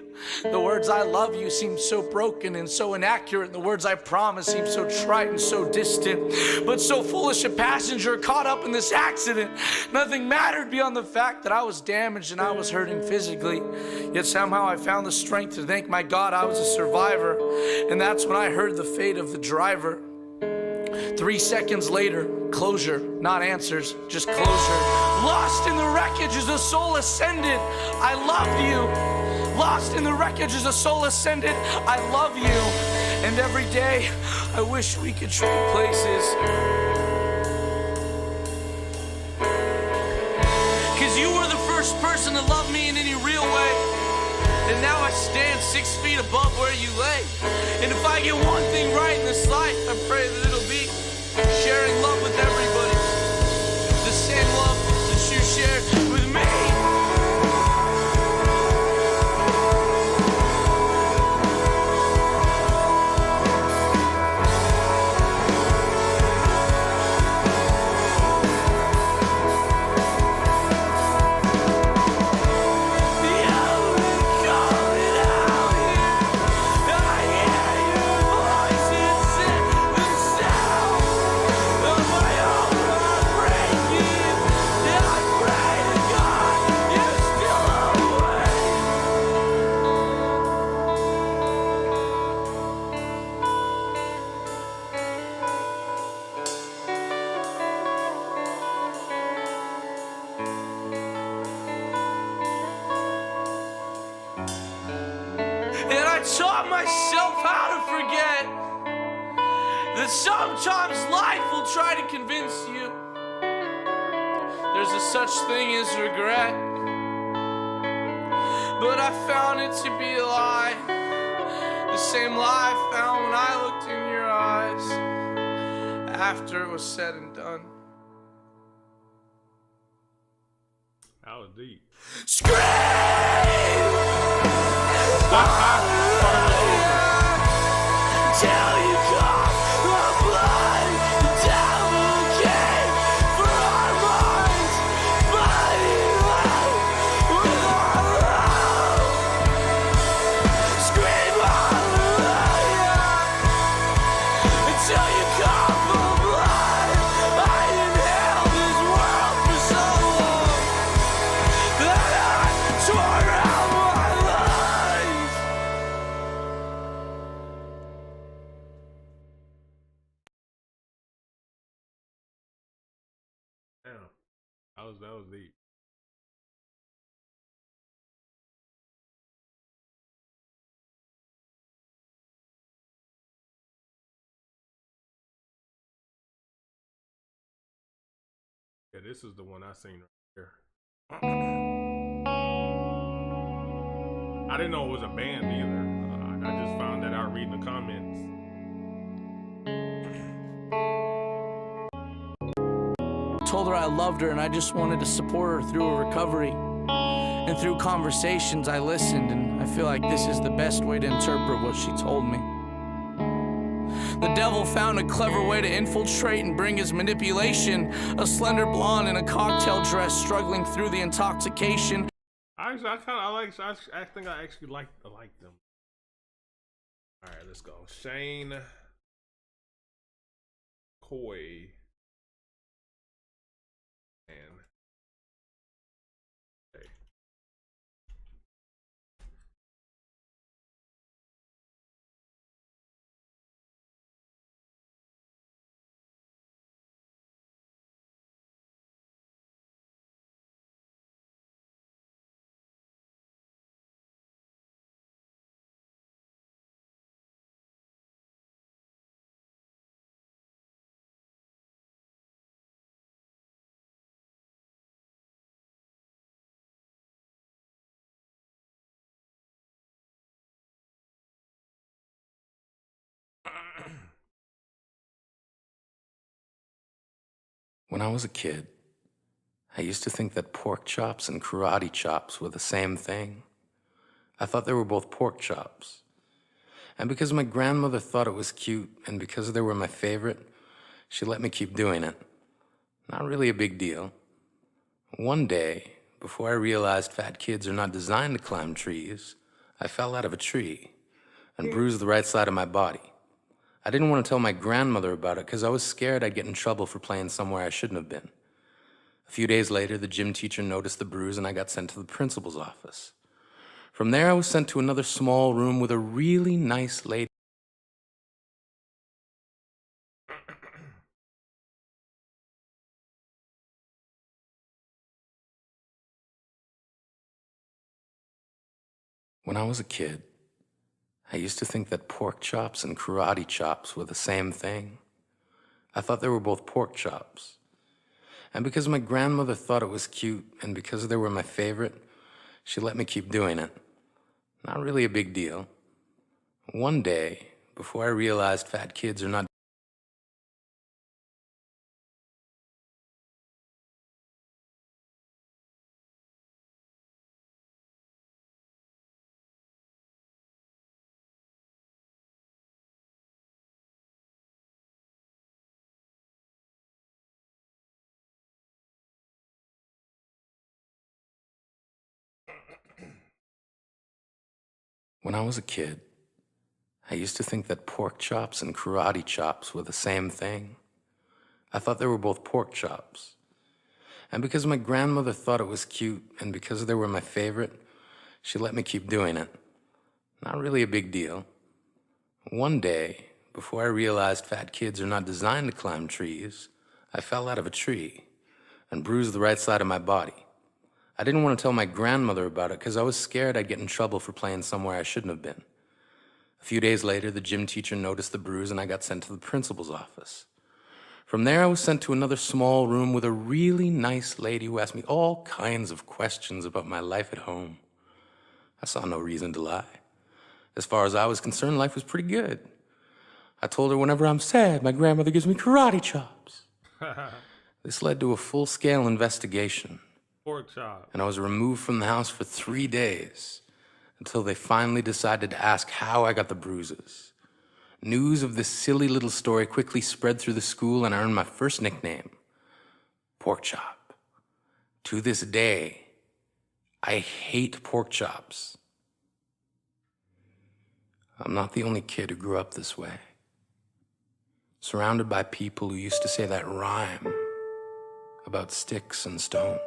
The words "I love you" seem so broken and so inaccurate, and the words "I promise" seem so trite and so distant, but so foolish a passenger caught up in this accident. Nothing mattered beyond the fact that I was damaged and I was hurting physically. Yet somehow I found the strength to thank my God I was a survivor, and that's when I heard the fate of the driver. 3 seconds later, closure, not answers, just closure. Lost in the wreckage as a soul ascended, I loved you. Lost in the wreckage as a soul ascended, I love you. And every day, I wish we could trade places. Cause you were the first person to love me in any real way. And now I stand 6 feet above where you lay. And if I get one thing right in this life, I pray that it'll be sharing love with everybody. The same love that you shared with me. Taught myself how to forget that sometimes life will try to convince you there's a such thing as regret, but I found it to be a lie, the same lie I found when I looked in your eyes after it was said and done. That was deep. Scream! Till you come, the blood, the devil came for our minds, fighting life with our love. Scream hallelujah until you come for blood. I inhaled this world for so long that I tore out my life. Damn, that was deep. Yeah, this is the one I seen right here. I didn't know it was a band either. I just found that out reading the comments. Told her I loved her and I just wanted to support her through her recovery. And through conversations I listened, and I feel like this is the best way to interpret what she told me. The devil found a clever way to infiltrate and bring his manipulation. A slender blonde in a cocktail dress struggling through the intoxication. I think I actually like them. All right, let's go. Shane Coy and okay. When I was a kid, I used to think that pork chops and karate chops were the same thing. I thought they were both pork chops. And because my grandmother thought it was cute, and because they were my favorite, she let me keep doing it. Not really a big deal. One day, before I realized fat kids are not designed to climb trees, I fell out of a tree and bruised the right side of my body. I didn't want to tell my grandmother about it because I was scared I'd get in trouble for playing somewhere I shouldn't have been. A few days later, the gym teacher noticed the bruise and I got sent to the principal's office. From there, I was sent to another small room with a really nice lady. When I was a kid, I used to think that pork chops and karate chops were the same thing. I thought they were both pork chops. And because my grandmother thought it was cute, and because they were my favorite, she let me keep doing it. Not really a big deal. One day, before I realized fat kids are not When I was a kid, I used to think that pork chops and karate chops were the same thing. I thought they were both pork chops. And because my grandmother thought it was cute, and because they were my favorite, she let me keep doing it. Not really a big deal. One day, before I realized fat kids are not designed to climb trees, I fell out of a tree and bruised the right side of my body. I didn't want to tell my grandmother about it because I was scared I'd get in trouble for playing somewhere I shouldn't have been. A few days later, the gym teacher noticed the bruise and I got sent to the principal's office. From there, I was sent to another small room with a really nice lady who asked me all kinds of questions about my life at home. I saw no reason to lie. As far as I was concerned, life was pretty good. I told her whenever I'm sad, my grandmother gives me karate chops. This led to a full-scale investigation. Pork chop. And I was removed from the house for 3 days until they finally decided to ask how I got the bruises. News of this silly little story quickly spread through the school and I earned my first nickname, Pork Chop. To this day, I hate pork chops. I'm not the only kid who grew up this way. Surrounded by people who used to say that rhyme about sticks and stones.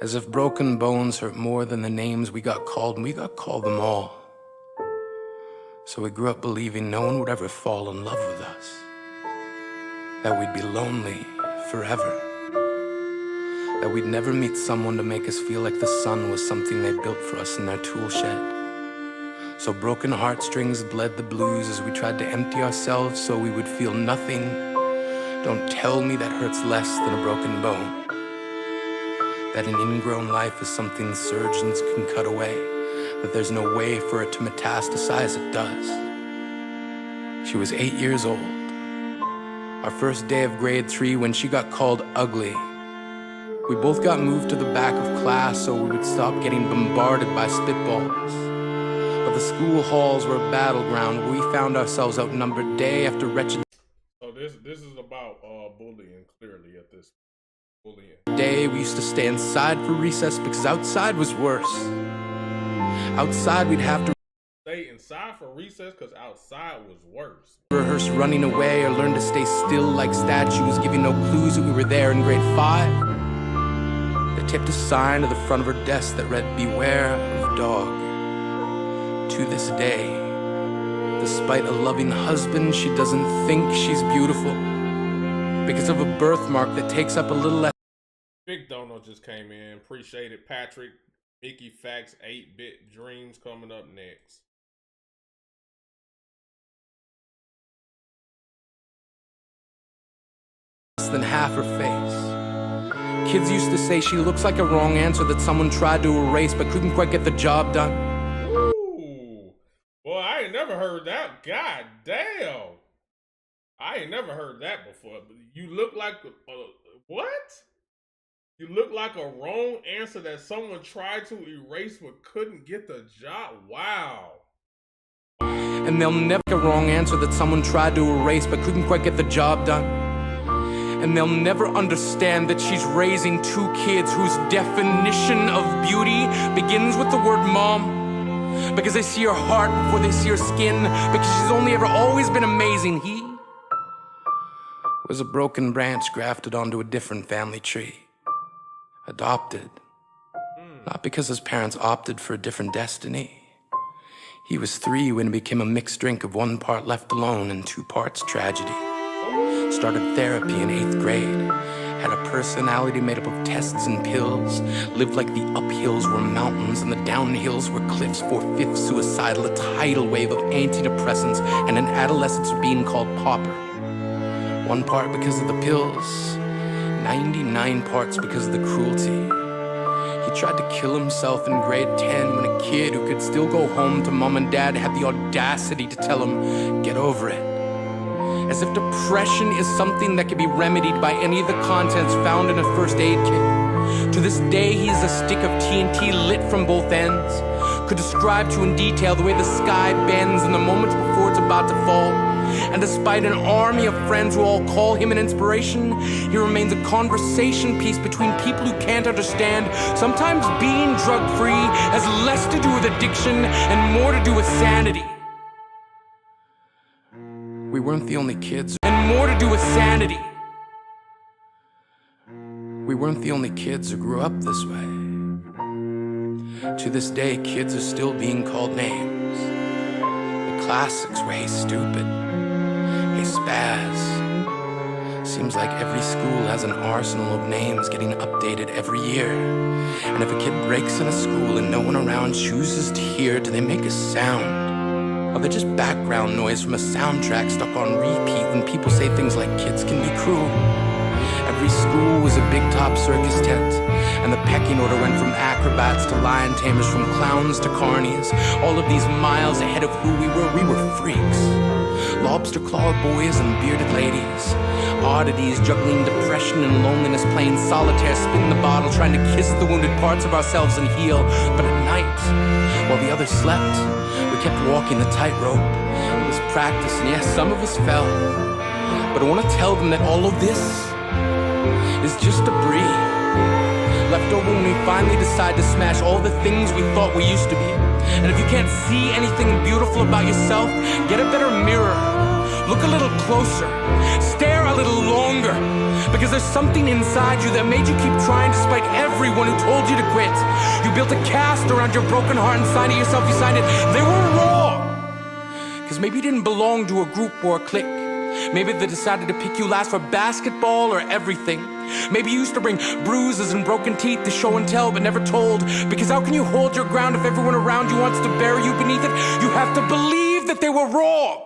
As if broken bones hurt more than the names we got called, and we got called them all. So we grew up believing no one would ever fall in love with us. That we'd be lonely forever. That we'd never meet someone to make us feel like the sun was something they built for us in their tool shed. So broken heartstrings bled the blues as we tried to empty ourselves so we would feel nothing. Don't tell me that hurts less than a broken bone. That an ingrown life is something surgeons can cut away, that there's no way for it to metastasize, it does. She was 8 years old. Our first day of grade 3 when she got called ugly. We both got moved to the back of class so we would stop getting bombarded by spitballs. But the school halls were a battleground where we found ourselves outnumbered day after wretched. So this is about bullying clearly at this Day we used to stay inside for recess because outside was worse. Outside we'd have to Stay inside for recess because outside was worse. rehearse running away or learn to stay still like statues, giving no clues that we were there in grade 5. They taped a sign to the front of her desk that read, "Beware of dog." To this day, despite a loving husband, she doesn't think she's beautiful because of a birthmark that takes up a little less. Big Dono just came in. Appreciate it, Patrick. Mickey Facts 8-Bit Dreams coming up next. Than half her face. Kids used to say she looks like a wrong answer that someone tried to erase but couldn't quite get the job done. Ooh. Well, I ain't never heard that. God damn. I ain't never heard that before. You look like what? You look like a wrong answer that someone tried to erase but couldn't get the job. Wow. And they'll never get a wrong answer that someone tried to erase but couldn't quite get the job done. And they'll never understand that she's raising 2 kids whose definition of beauty begins with the word mom. Because they see her heart before they see her skin. Because she's only ever always been amazing. He was a broken branch grafted onto a different family tree. Adopted. Not because his parents opted for a different destiny. He was 3 when it became a mixed drink of 1 part left alone and 2 parts tragedy. Started therapy in 8th grade. Had a personality made up of tests and pills. Lived like the uphills were mountains and the downhills were cliffs. 4/5 suicidal, a tidal wave of antidepressants, and an adolescence being called pauper. 1 part because of the pills, 99 parts because of the cruelty. He tried to kill himself in grade 10 when a kid who could still go home to mom and dad had the audacity to tell him, "Get over it." As if depression is something that can be remedied by any of the contents found in a first aid kit. To this day, he is a stick of TNT lit from both ends. Could describe to in detail the way the sky bends in the moments before it's about to fall. And despite an army of friends who all call him an inspiration, he remains a conversation piece between people who can't understand. Sometimes being drug-free has less to do with addiction and more to do with sanity. We weren't the only kids, and more to do with sanity. We weren't the only kids who grew up this way. To this day, kids are still being called names. The classics were "Hey Stupid," "Hey Spaz." Seems like every school has an arsenal of names getting updated every year. And if a kid breaks in a school and no one around chooses to hear, do they make a sound? Or they're just background noise from a soundtrack stuck on repeat when people say things like kids can be cruel. Every school was a big top circus tent, and the pecking order went from acrobats to lion tamers, from clowns to carnies. All of these miles ahead of who we were freaks. Lobster claw boys and bearded ladies. Oddities juggling depression and loneliness, playing solitaire, spin the bottle, trying to kiss the wounded parts of ourselves and heal. But at night, while the others slept, we kept walking the tightrope. It was practice, and yes, some of us fell. But I want to tell them that all of this is just debris left over when we finally decide to smash all the things we thought we used to be. And if you can't see anything beautiful about yourself, get a better mirror. Look a little closer. Stare a little longer. Because there's something inside you that made you keep trying despite everyone who told you to quit. You built a cast around your broken heart and signed it yourself. You signed it. They were wrong. Because maybe you didn't belong to a group or a clique. Maybe they decided to pick you last for basketball or everything. Maybe you used to bring bruises and broken teeth to show and tell but never told. Because how can you hold your ground if everyone around you wants to bury you beneath it? You have to believe that they were wrong.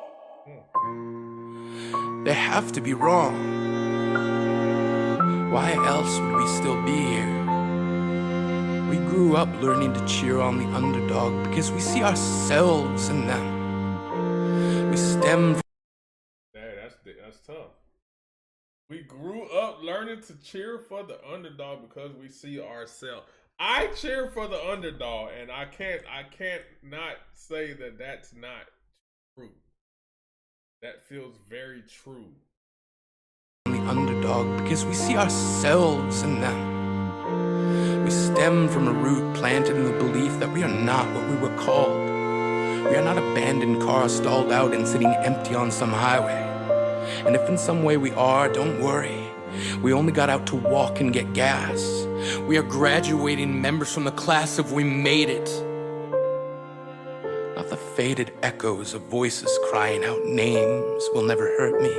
They have to be wrong. Why else would we still be here? We grew up learning to cheer on the underdog because we see ourselves in them. We stem from That's tough. We grew up learning to cheer for the underdog because we see ourselves. I cheer for the underdog, and I can't not say that that's not true. That feels very true. The underdog because we see ourselves in them. We stem from a root planted in the belief that we are not what we were called. We are not abandoned cars stalled out and sitting empty on some highway. And if in some way we are, don't worry. We only got out to walk and get gas. We are graduating members from the class of we made it. Not the faded echoes of voices crying out names will never hurt me.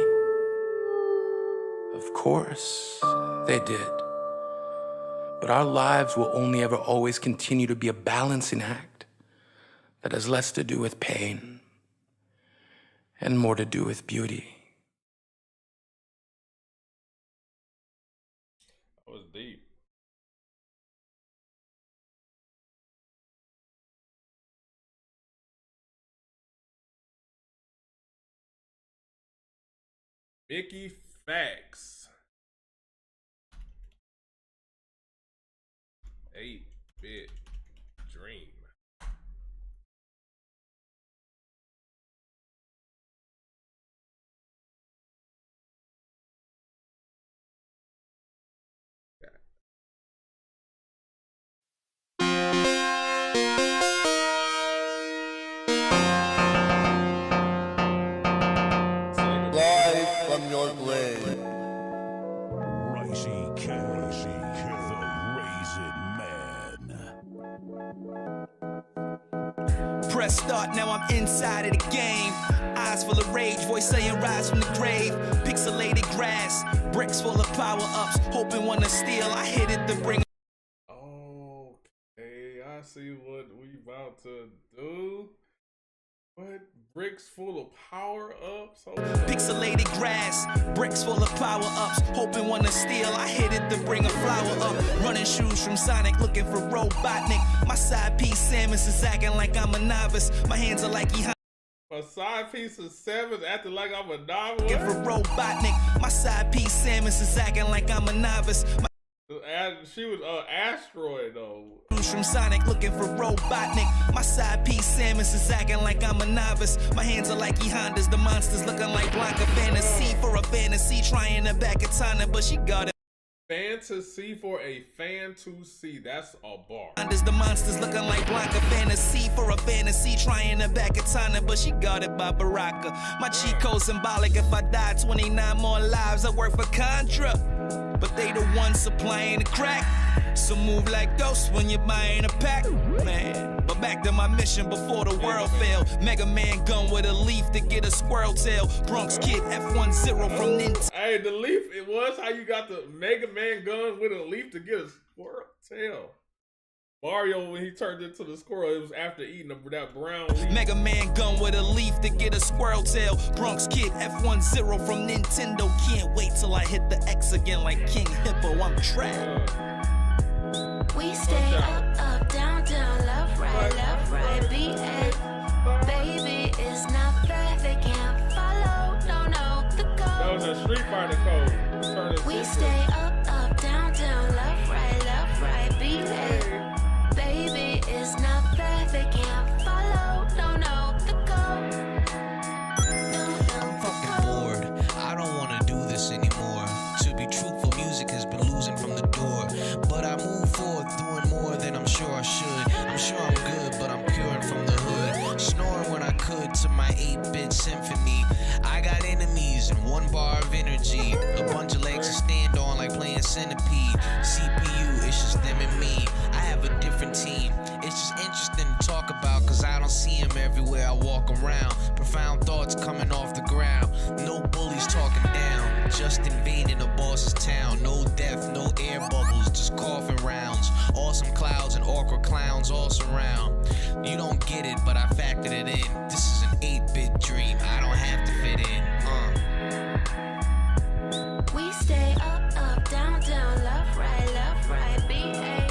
Of course, they did. But our lives will only ever always continue to be a balancing act that has less to do with pain and more to do with beauty. That was deep. Mickey Facts. 8-bit dream. Live from your grave. Rising K, the Raisin Man. Press start, now I'm inside of the game. Eyes full of rage, voice saying rise from the grave. Pixelated grass, bricks full of power-ups. Hoping one to steal, I hit it to bring. Okay, I see what we about to do. What? Bricks full of power-ups? Pixelated grass, bricks full of power-ups. Hoping one to steal, I hit it to bring a flower up. Running shoes from Sonic, looking for Robotnik. My side piece Samus is acting like I'm a novice. My hands are like he. A side piece of Samus acting like I'm a novice? Looking for Robotnik. My side piece Samus is acting like I'm a novice. She was Asteroid though. From Sonic, looking for Robotnik. My side piece Samus is acting like I'm a novice. My hands are like E-Hondas, the monsters looking like Blanca Fantasy for a fantasy, trying to back a Tana, but she got it. Fantasy for a fan to see. That's a bar. The monsters looking like Blanca Fantasy for a fantasy, trying to back a Tana, but she got it by Baraka. My cheat code symbolic. If I die 29 more lives, I work for Contra. But they the ones supplying the crack. So move like ghosts when you're buying a pack, man. But back to my mission before the world fell. Mega Man gun with a leaf to get a squirrel tail. Bronx Kid F10 from Nintendo. Hey, the leaf, it was how you got the Mega Man gun with a leaf to get a squirrel tail. Mario, when he turned into the squirrel, it was after eating that brown leaf. Mega Man gun with a leaf to get a squirrel tail. Bronx Kid F10 from Nintendo. Can't wait till I hit the X again like King Hippo. I'm trapped. We stay up, down, down, left, right, BA. Baby, it's not fair, they can't follow, don't know the code. That was a Street Fighter code. We stay up, down, down, left, right, BA. Baby, it's not fair, they can't follow, don't know the code. I'm fucking bored. I don't want to do this anymore. To be truthful, music has been losing from the door. But I move forward, doing more than I'm sure I should. I'm sure I'm good, but I'm pure from the hood. Snoring when I could to my 8-bit symphony. I got enemies and one bar of energy. A bunch of legs to stand on like playing Centipede. CPU, it's just them and me. I have a different team. It's just interesting to talk about, cause I don't see them everywhere I walk around. Profound thoughts coming off the ground. No bullies talking down. Just invading a boss's town. No death, no air bubbles, just coughing rounds. Awesome clouds and awkward clowns all surround. You don't get it, but I factored it in. This is an 8-bit dream. I don't have to fit in. We stay up, down, down, left, right, BA.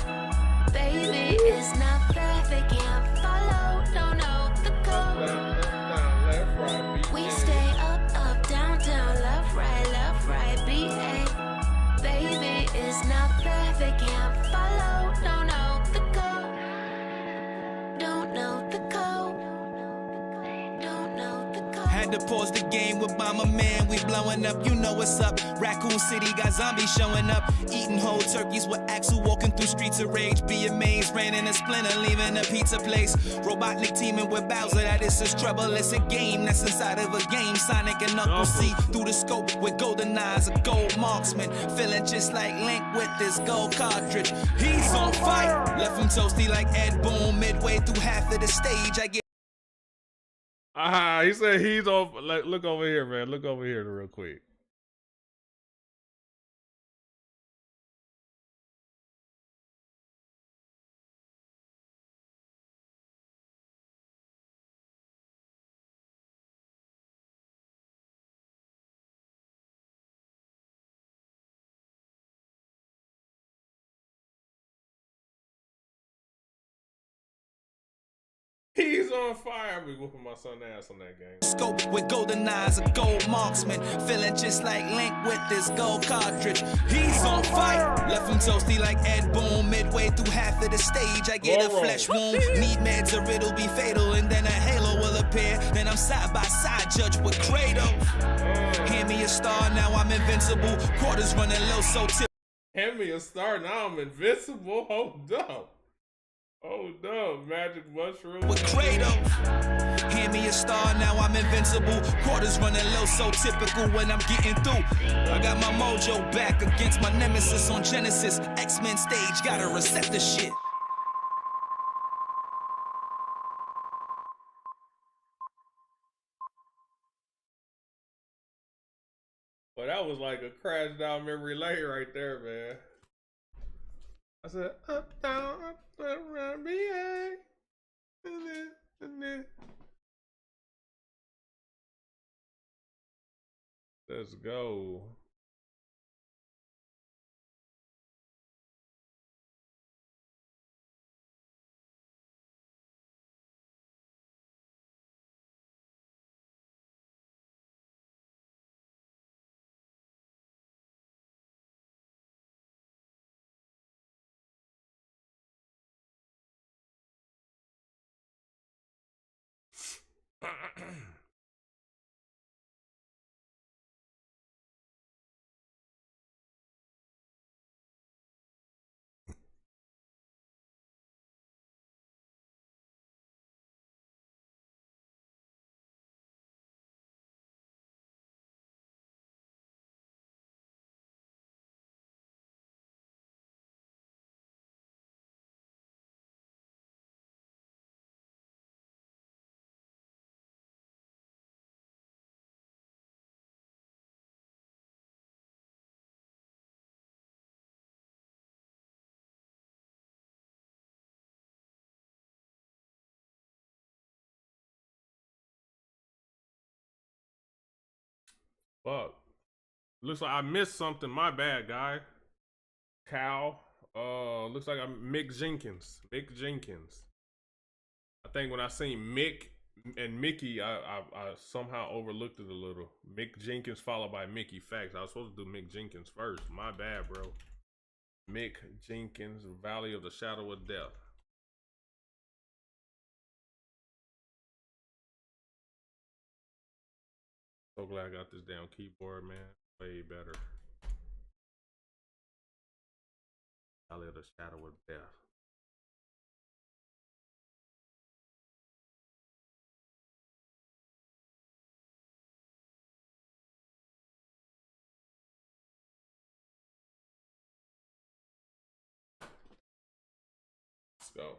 Baby, it's not fair, they can't follow, don't know the code. We stay up, down, down, left, right, BA. Baby, it's not fair, they can't follow, don't know the code. Don't know the code. Don't know the code. had to pause the game with my man. We blowing up, you know what's up. Raccoon City got zombies showing up. Eating whole turkeys with Axel walking through streets of rage. Be amazed, ran in a splinter, leaving a pizza place. Robotnik teaming with Bowser, that is his trouble. It's a game that's inside of a game. Sonic and Knuckles see through the scope with golden eyes, a gold marksman. Feeling just like Link with this gold cartridge. He's on fire. Left him toasty like Ed Boon. Midway through half of the stage, I get. He said he's on. Like, look over here, man. Look over here real quick. He's on fire. I'll be whooping my son's ass on that game. Scope with golden eyes, a gold marksman. Feeling just like Link with this gold cartridge. He's on fire. Left him toasty like Ed Boon. Midway through half of the stage, I get a flesh wound. Need meds or it'll be fatal. And then a halo will appear. Then I'm side by side, judge with Kratos. Hand me a star, now I'm invincible. Quarters running low, so tip. Hand me a star, now I'm invincible. Hold up. Oh no, magic mushroom. With Kratos. Hand me a star, now I'm invincible. Quarters running low, so typical when I'm getting through. I got my mojo back against my nemesis on Genesis. X-Men stage, gotta reset the shit. Well, that was like a crash down memory lane right there, man. I said, up, down, around me, Let's go. Fuck. Looks like I missed something. My bad, guy. Cal. Looks like I'm Mick Jenkins. Mick Jenkins. I think when I seen Mick and Mickey, I somehow overlooked it a little. Mick Jenkins followed by Mickey. Facts. I was supposed to do Mick Jenkins first. My bad, bro. Mick Jenkins, Valley of the Shadow of Death. So glad I got this damn keyboard, man. Way better. Valley of the Shadow of Death. Let's go.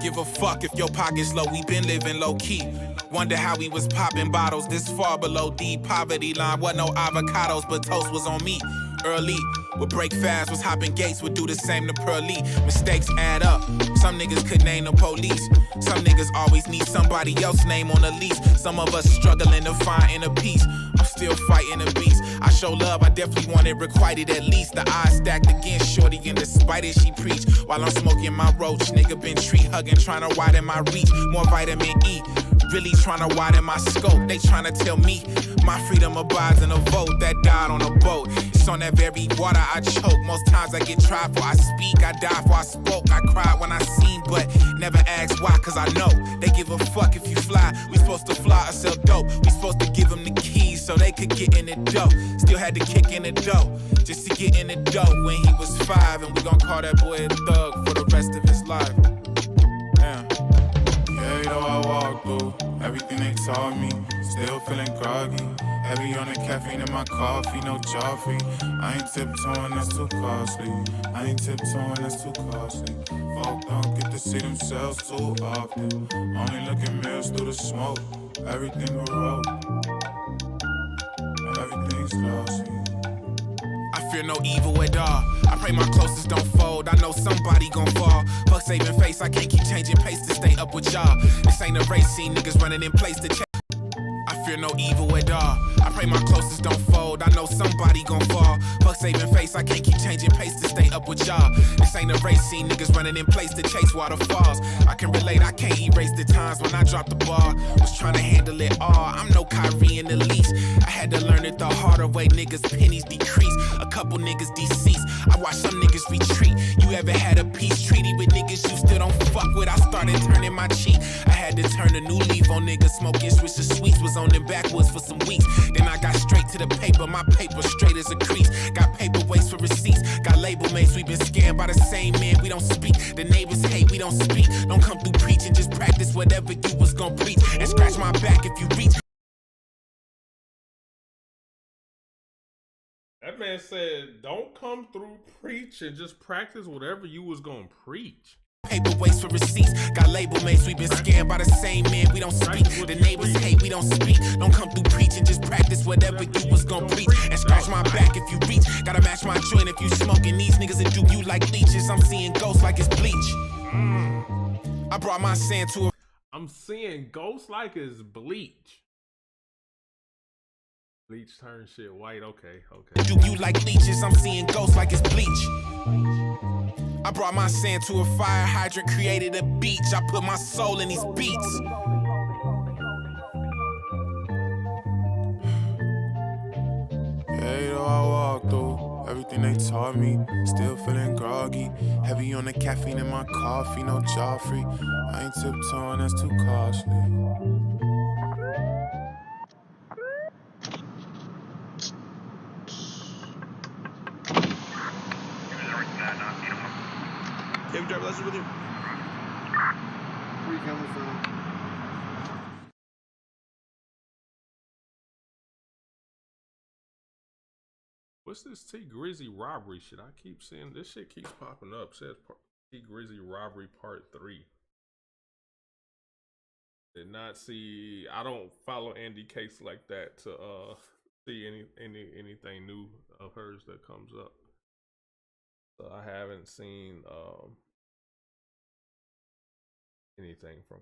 Give a fuck if your pocket's low, we been living low key. Wonder how we was popping bottles this far below the poverty line. Wasn't no avocados, but toast was on me. Early, would break fast, was hopping gates, would do the same to Pearly. Mistakes add up. Some niggas could name the police. Some niggas always need somebody else's name on the lease. Some of us struggling to find inner peace. I'm still fighting the beast. I show love, I definitely want it requited at least. The odds stacked against shorty, and despite it, she preach. While I'm smoking my roach, nigga been tree hugging, trying to widen my reach. More vitamin E. Really trying to widen my scope. They trying to tell me my freedom abides in a vote that died on a boat. It's on that very water I choke. Most times I get tried for I speak, I die for I spoke. I cried when I seen, but never asked why, cause I know they give a fuck if you fly. We supposed to fly or sell dope. We supposed to give them the keys so they could get in the dough. Still had to kick in the dough just to get in the dough when he was 5. And we gon' call that boy a thug for the rest of his life. Damn. Yeah, you know I walk through everything they taught me. Still feeling groggy. Heavy on the caffeine in my coffee, no Joffrey. I ain't tiptoeing, that's too costly. I ain't tiptoeing, that's too costly. Folk don't get to see themselves too often. Only look in mirrors through the smoke. Everything will roll. Everything's glossy. I fear no evil at all. I pray my closest don't fold. I know somebody gon' fall. Fuck saving face, I can't keep changing pace to stay up with y'all. This ain't a race scene, niggas running in place to check. I fear no evil at all. I pray my closest don't fold. I know somebody gon' fall. Fuck saving face, I can't keep changing pace to stay up with y'all. This ain't a race scene, niggas running in place to chase waterfalls. I can relate, I can't erase the times when I dropped the ball. Was trying to handle it all. I'm no Kyrie in the least. I had to learn it the harder way, niggas pennies decrease. A couple niggas deceased. I watch some niggas retreat. You ever had a peace treaty with niggas you still don't fuck with? I started turning my cheek. I had to turn a new leaf on niggas smoking switch the sweets. Was on them backwoods for some weeks. Then I got straight to the paper. My paper straight as a crease. Got paperweights for receipts. Got label mates. We been scammed by the same man. We don't speak. The neighbors hate. We don't speak. Don't come through preaching. Just practice whatever you was gon' preach. And scratch my back if you reach. That man said, don't come through preach and just practice whatever you was gonna preach. Paperweights for receipts. Got label mates. We been scammed by the same man. We don't speak. The neighbors hate. We don't speak. Don't come through preaching. Just practice whatever you was gon' preach. And scratch my back if you reach. Gotta match my joint if you smoking. These niggas that do you like leeches. I'm seeing ghosts like it's bleach. I brought my sand to a... I'm seeing ghosts like it's bleach. Bleach turn shit white. Okay. Do you like leeches? I'm seeing ghosts like it's bleach. I brought my sand to a fire hydrant, created a beach. I put my soul in these beats. Yeah, you know I walk through everything they taught me. Still feeling groggy. Heavy on the caffeine in my coffee, no Joffrey. I ain't tiptoeing, that's too costly. You have a driver's license with you? Where are you coming from? What's this T Grizzy robbery shit? I keep seeing this shit keeps popping up. It says T Grizzy robbery part 3. Did not see. I don't follow Andy Case like that to see anything new of hers that comes up. So I haven't seen anything from.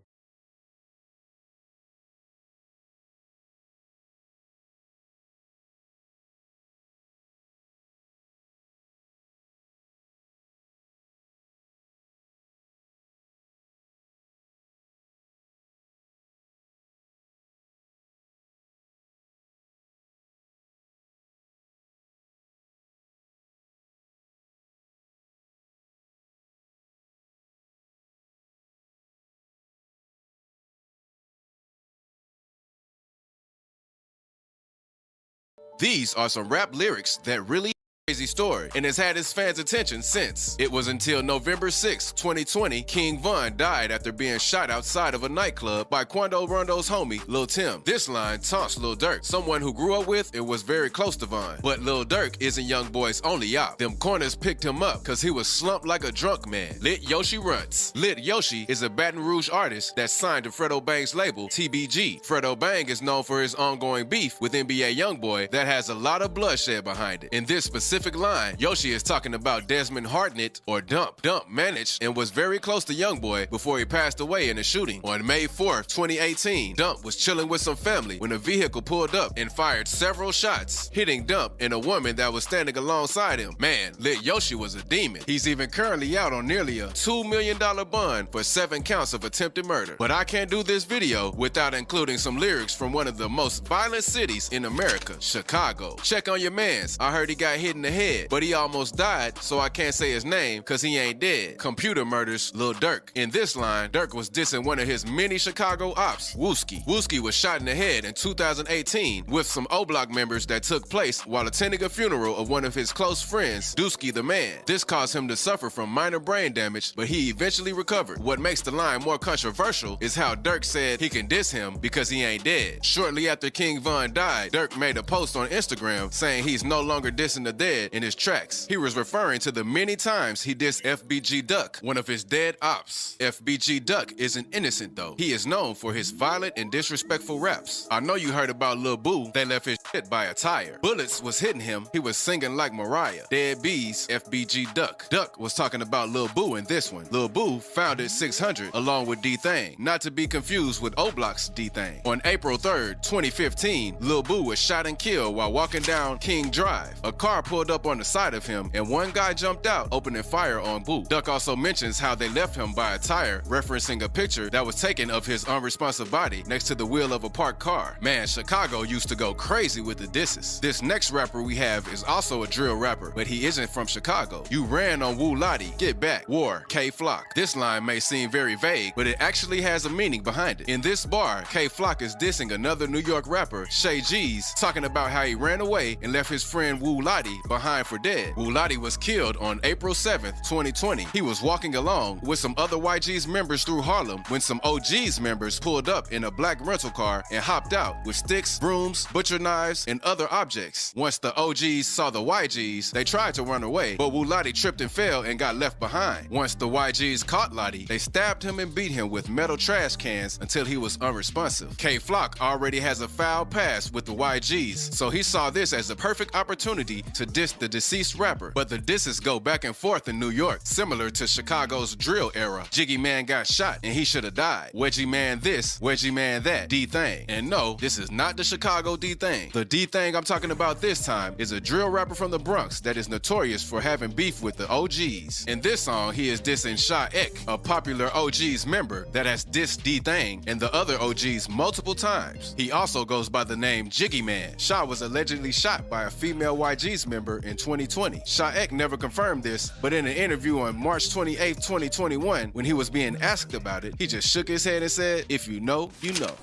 These are some rap lyrics that really crazy story and has had his fans' attention since. It was until November 6, 2020, King Von died after being shot outside of a nightclub by Quando Rondo's homie, Lil Tim. This line taunts Lil Durk, someone who grew up with and was very close to Von. But Lil Durk isn't Young Boy's only op. Them corners picked him up cause he was slumped like a drunk man. Lit Yoshi Runts. Lit Yoshi is a Baton Rouge artist that's signed to Fredo Bang's label, TBG. Fredo Bang is known for his ongoing beef with NBA Youngboy that has a lot of bloodshed behind it. In this specific specific line, Yoshi is talking about Desmond Hartnett, or Dump. Dump managed and was very close to Youngboy before he passed away in a shooting. On May 4th, 2018, Dump was chilling with some family when a vehicle pulled up and fired several shots, hitting Dump and a woman that was standing alongside him. Man, Lit Yoshi was a demon. He's even currently out on nearly a $2 million bond for 7 counts of attempted murder. But I can't do this video without including some lyrics from one of the most violent cities in America, Chicago. Check on your mans. I heard he got hit in the head, but he almost died, so I can't say his name cause he ain't dead. Computer murders Lil Durk. In this line, Durk was dissing one of his many Chicago ops, Wooski. Wooski was shot in the head in 2018 with some O-Block members that took place while attending a funeral of one of his close friends, Dusky the Man. This caused him to suffer from minor brain damage, but he eventually recovered. What makes the line more controversial is how Durk said he can diss him because he ain't dead. Shortly after King Von died, Durk made a post on Instagram saying he's no longer dissing the dead in his tracks. He was referring to the many times he dissed FBG Duck, one of his dead ops. FBG Duck isn't innocent though. He is known for his violent and disrespectful raps. I know you heard about Lil Boo. They left his shit by a tire. Bullets was hitting him. He was singing like Mariah. Dead Bees, FBG Duck. Duck was talking about Lil Boo in this one. Lil Boo founded 600 along with D-Thang, not to be confused with O-Block's D-Thang. On April 3rd, 2015, Lil Boo was shot and killed while walking down King Drive. A car pulled up on the side of him and one guy jumped out, opening fire on Boo. Duck also mentions how they left him by a tire, referencing a picture that was taken of his unresponsive body next to the wheel of a parked car. Man, Chicago used to go crazy with the disses. This next rapper we have is also a drill rapper, but he isn't from Chicago. You ran on Wu Lottie, get back, war, K-Flock. This line may seem very vague, but it actually has a meaning behind it. In this bar, K-Flock is dissing another New York rapper, Shay G's, talking about how he ran away and left his friend Wu Lottie behind for dead. Wu Lottie was killed on April 7th, 2020. He was walking along with some other YG's members through Harlem when some OG's members pulled up in a black rental car and hopped out with sticks, brooms, butcher knives, and other objects. Once the OG's saw the YG's, they tried to run away, but Wu Lottie tripped and fell and got left behind. Once the YG's caught Lottie, they stabbed him and beat him with metal trash cans until he was unresponsive. K-Flock already has a foul past with the YG's, so he saw this as a perfect opportunity to diss the deceased rapper. But the disses go back and forth in New York, similar to Chicago's drill era. Jiggy Man got shot and he should have died. Wedgie Man this, Wedgie Man that, D-Thang. And no, this is not the Chicago D-Thang. The D-Thang I'm talking about this time is a drill rapper from the Bronx that is notorious for having beef with the OGs. In this song, he is dissing Sha Ek, a popular OG's member that has dissed D-Thang and the other OGs multiple times. He also goes by the name Jiggy Man. Sha was allegedly shot by a female YG's member in 2020. Sha Ek never confirmed this, but in an interview on March 28, 2021, when he was being asked about it, he just shook his head and said, "If you know, you know."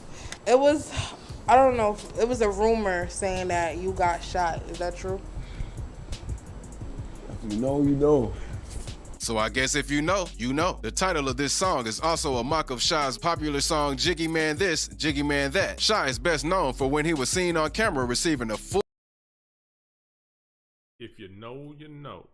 It was, I don't know, it was a rumor saying that you got shot. Is that true? If you know, you know. So I guess if you know, you know. The title of this song is also a mock of Sha's popular song Jiggy Man This, Jiggy Man That. Sha is best known for when he was seen on camera receiving a full... If you know, you know.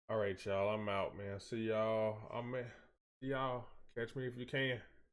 All right, y'all. I'm out, man. See y'all. See y'all. Catch me if you can.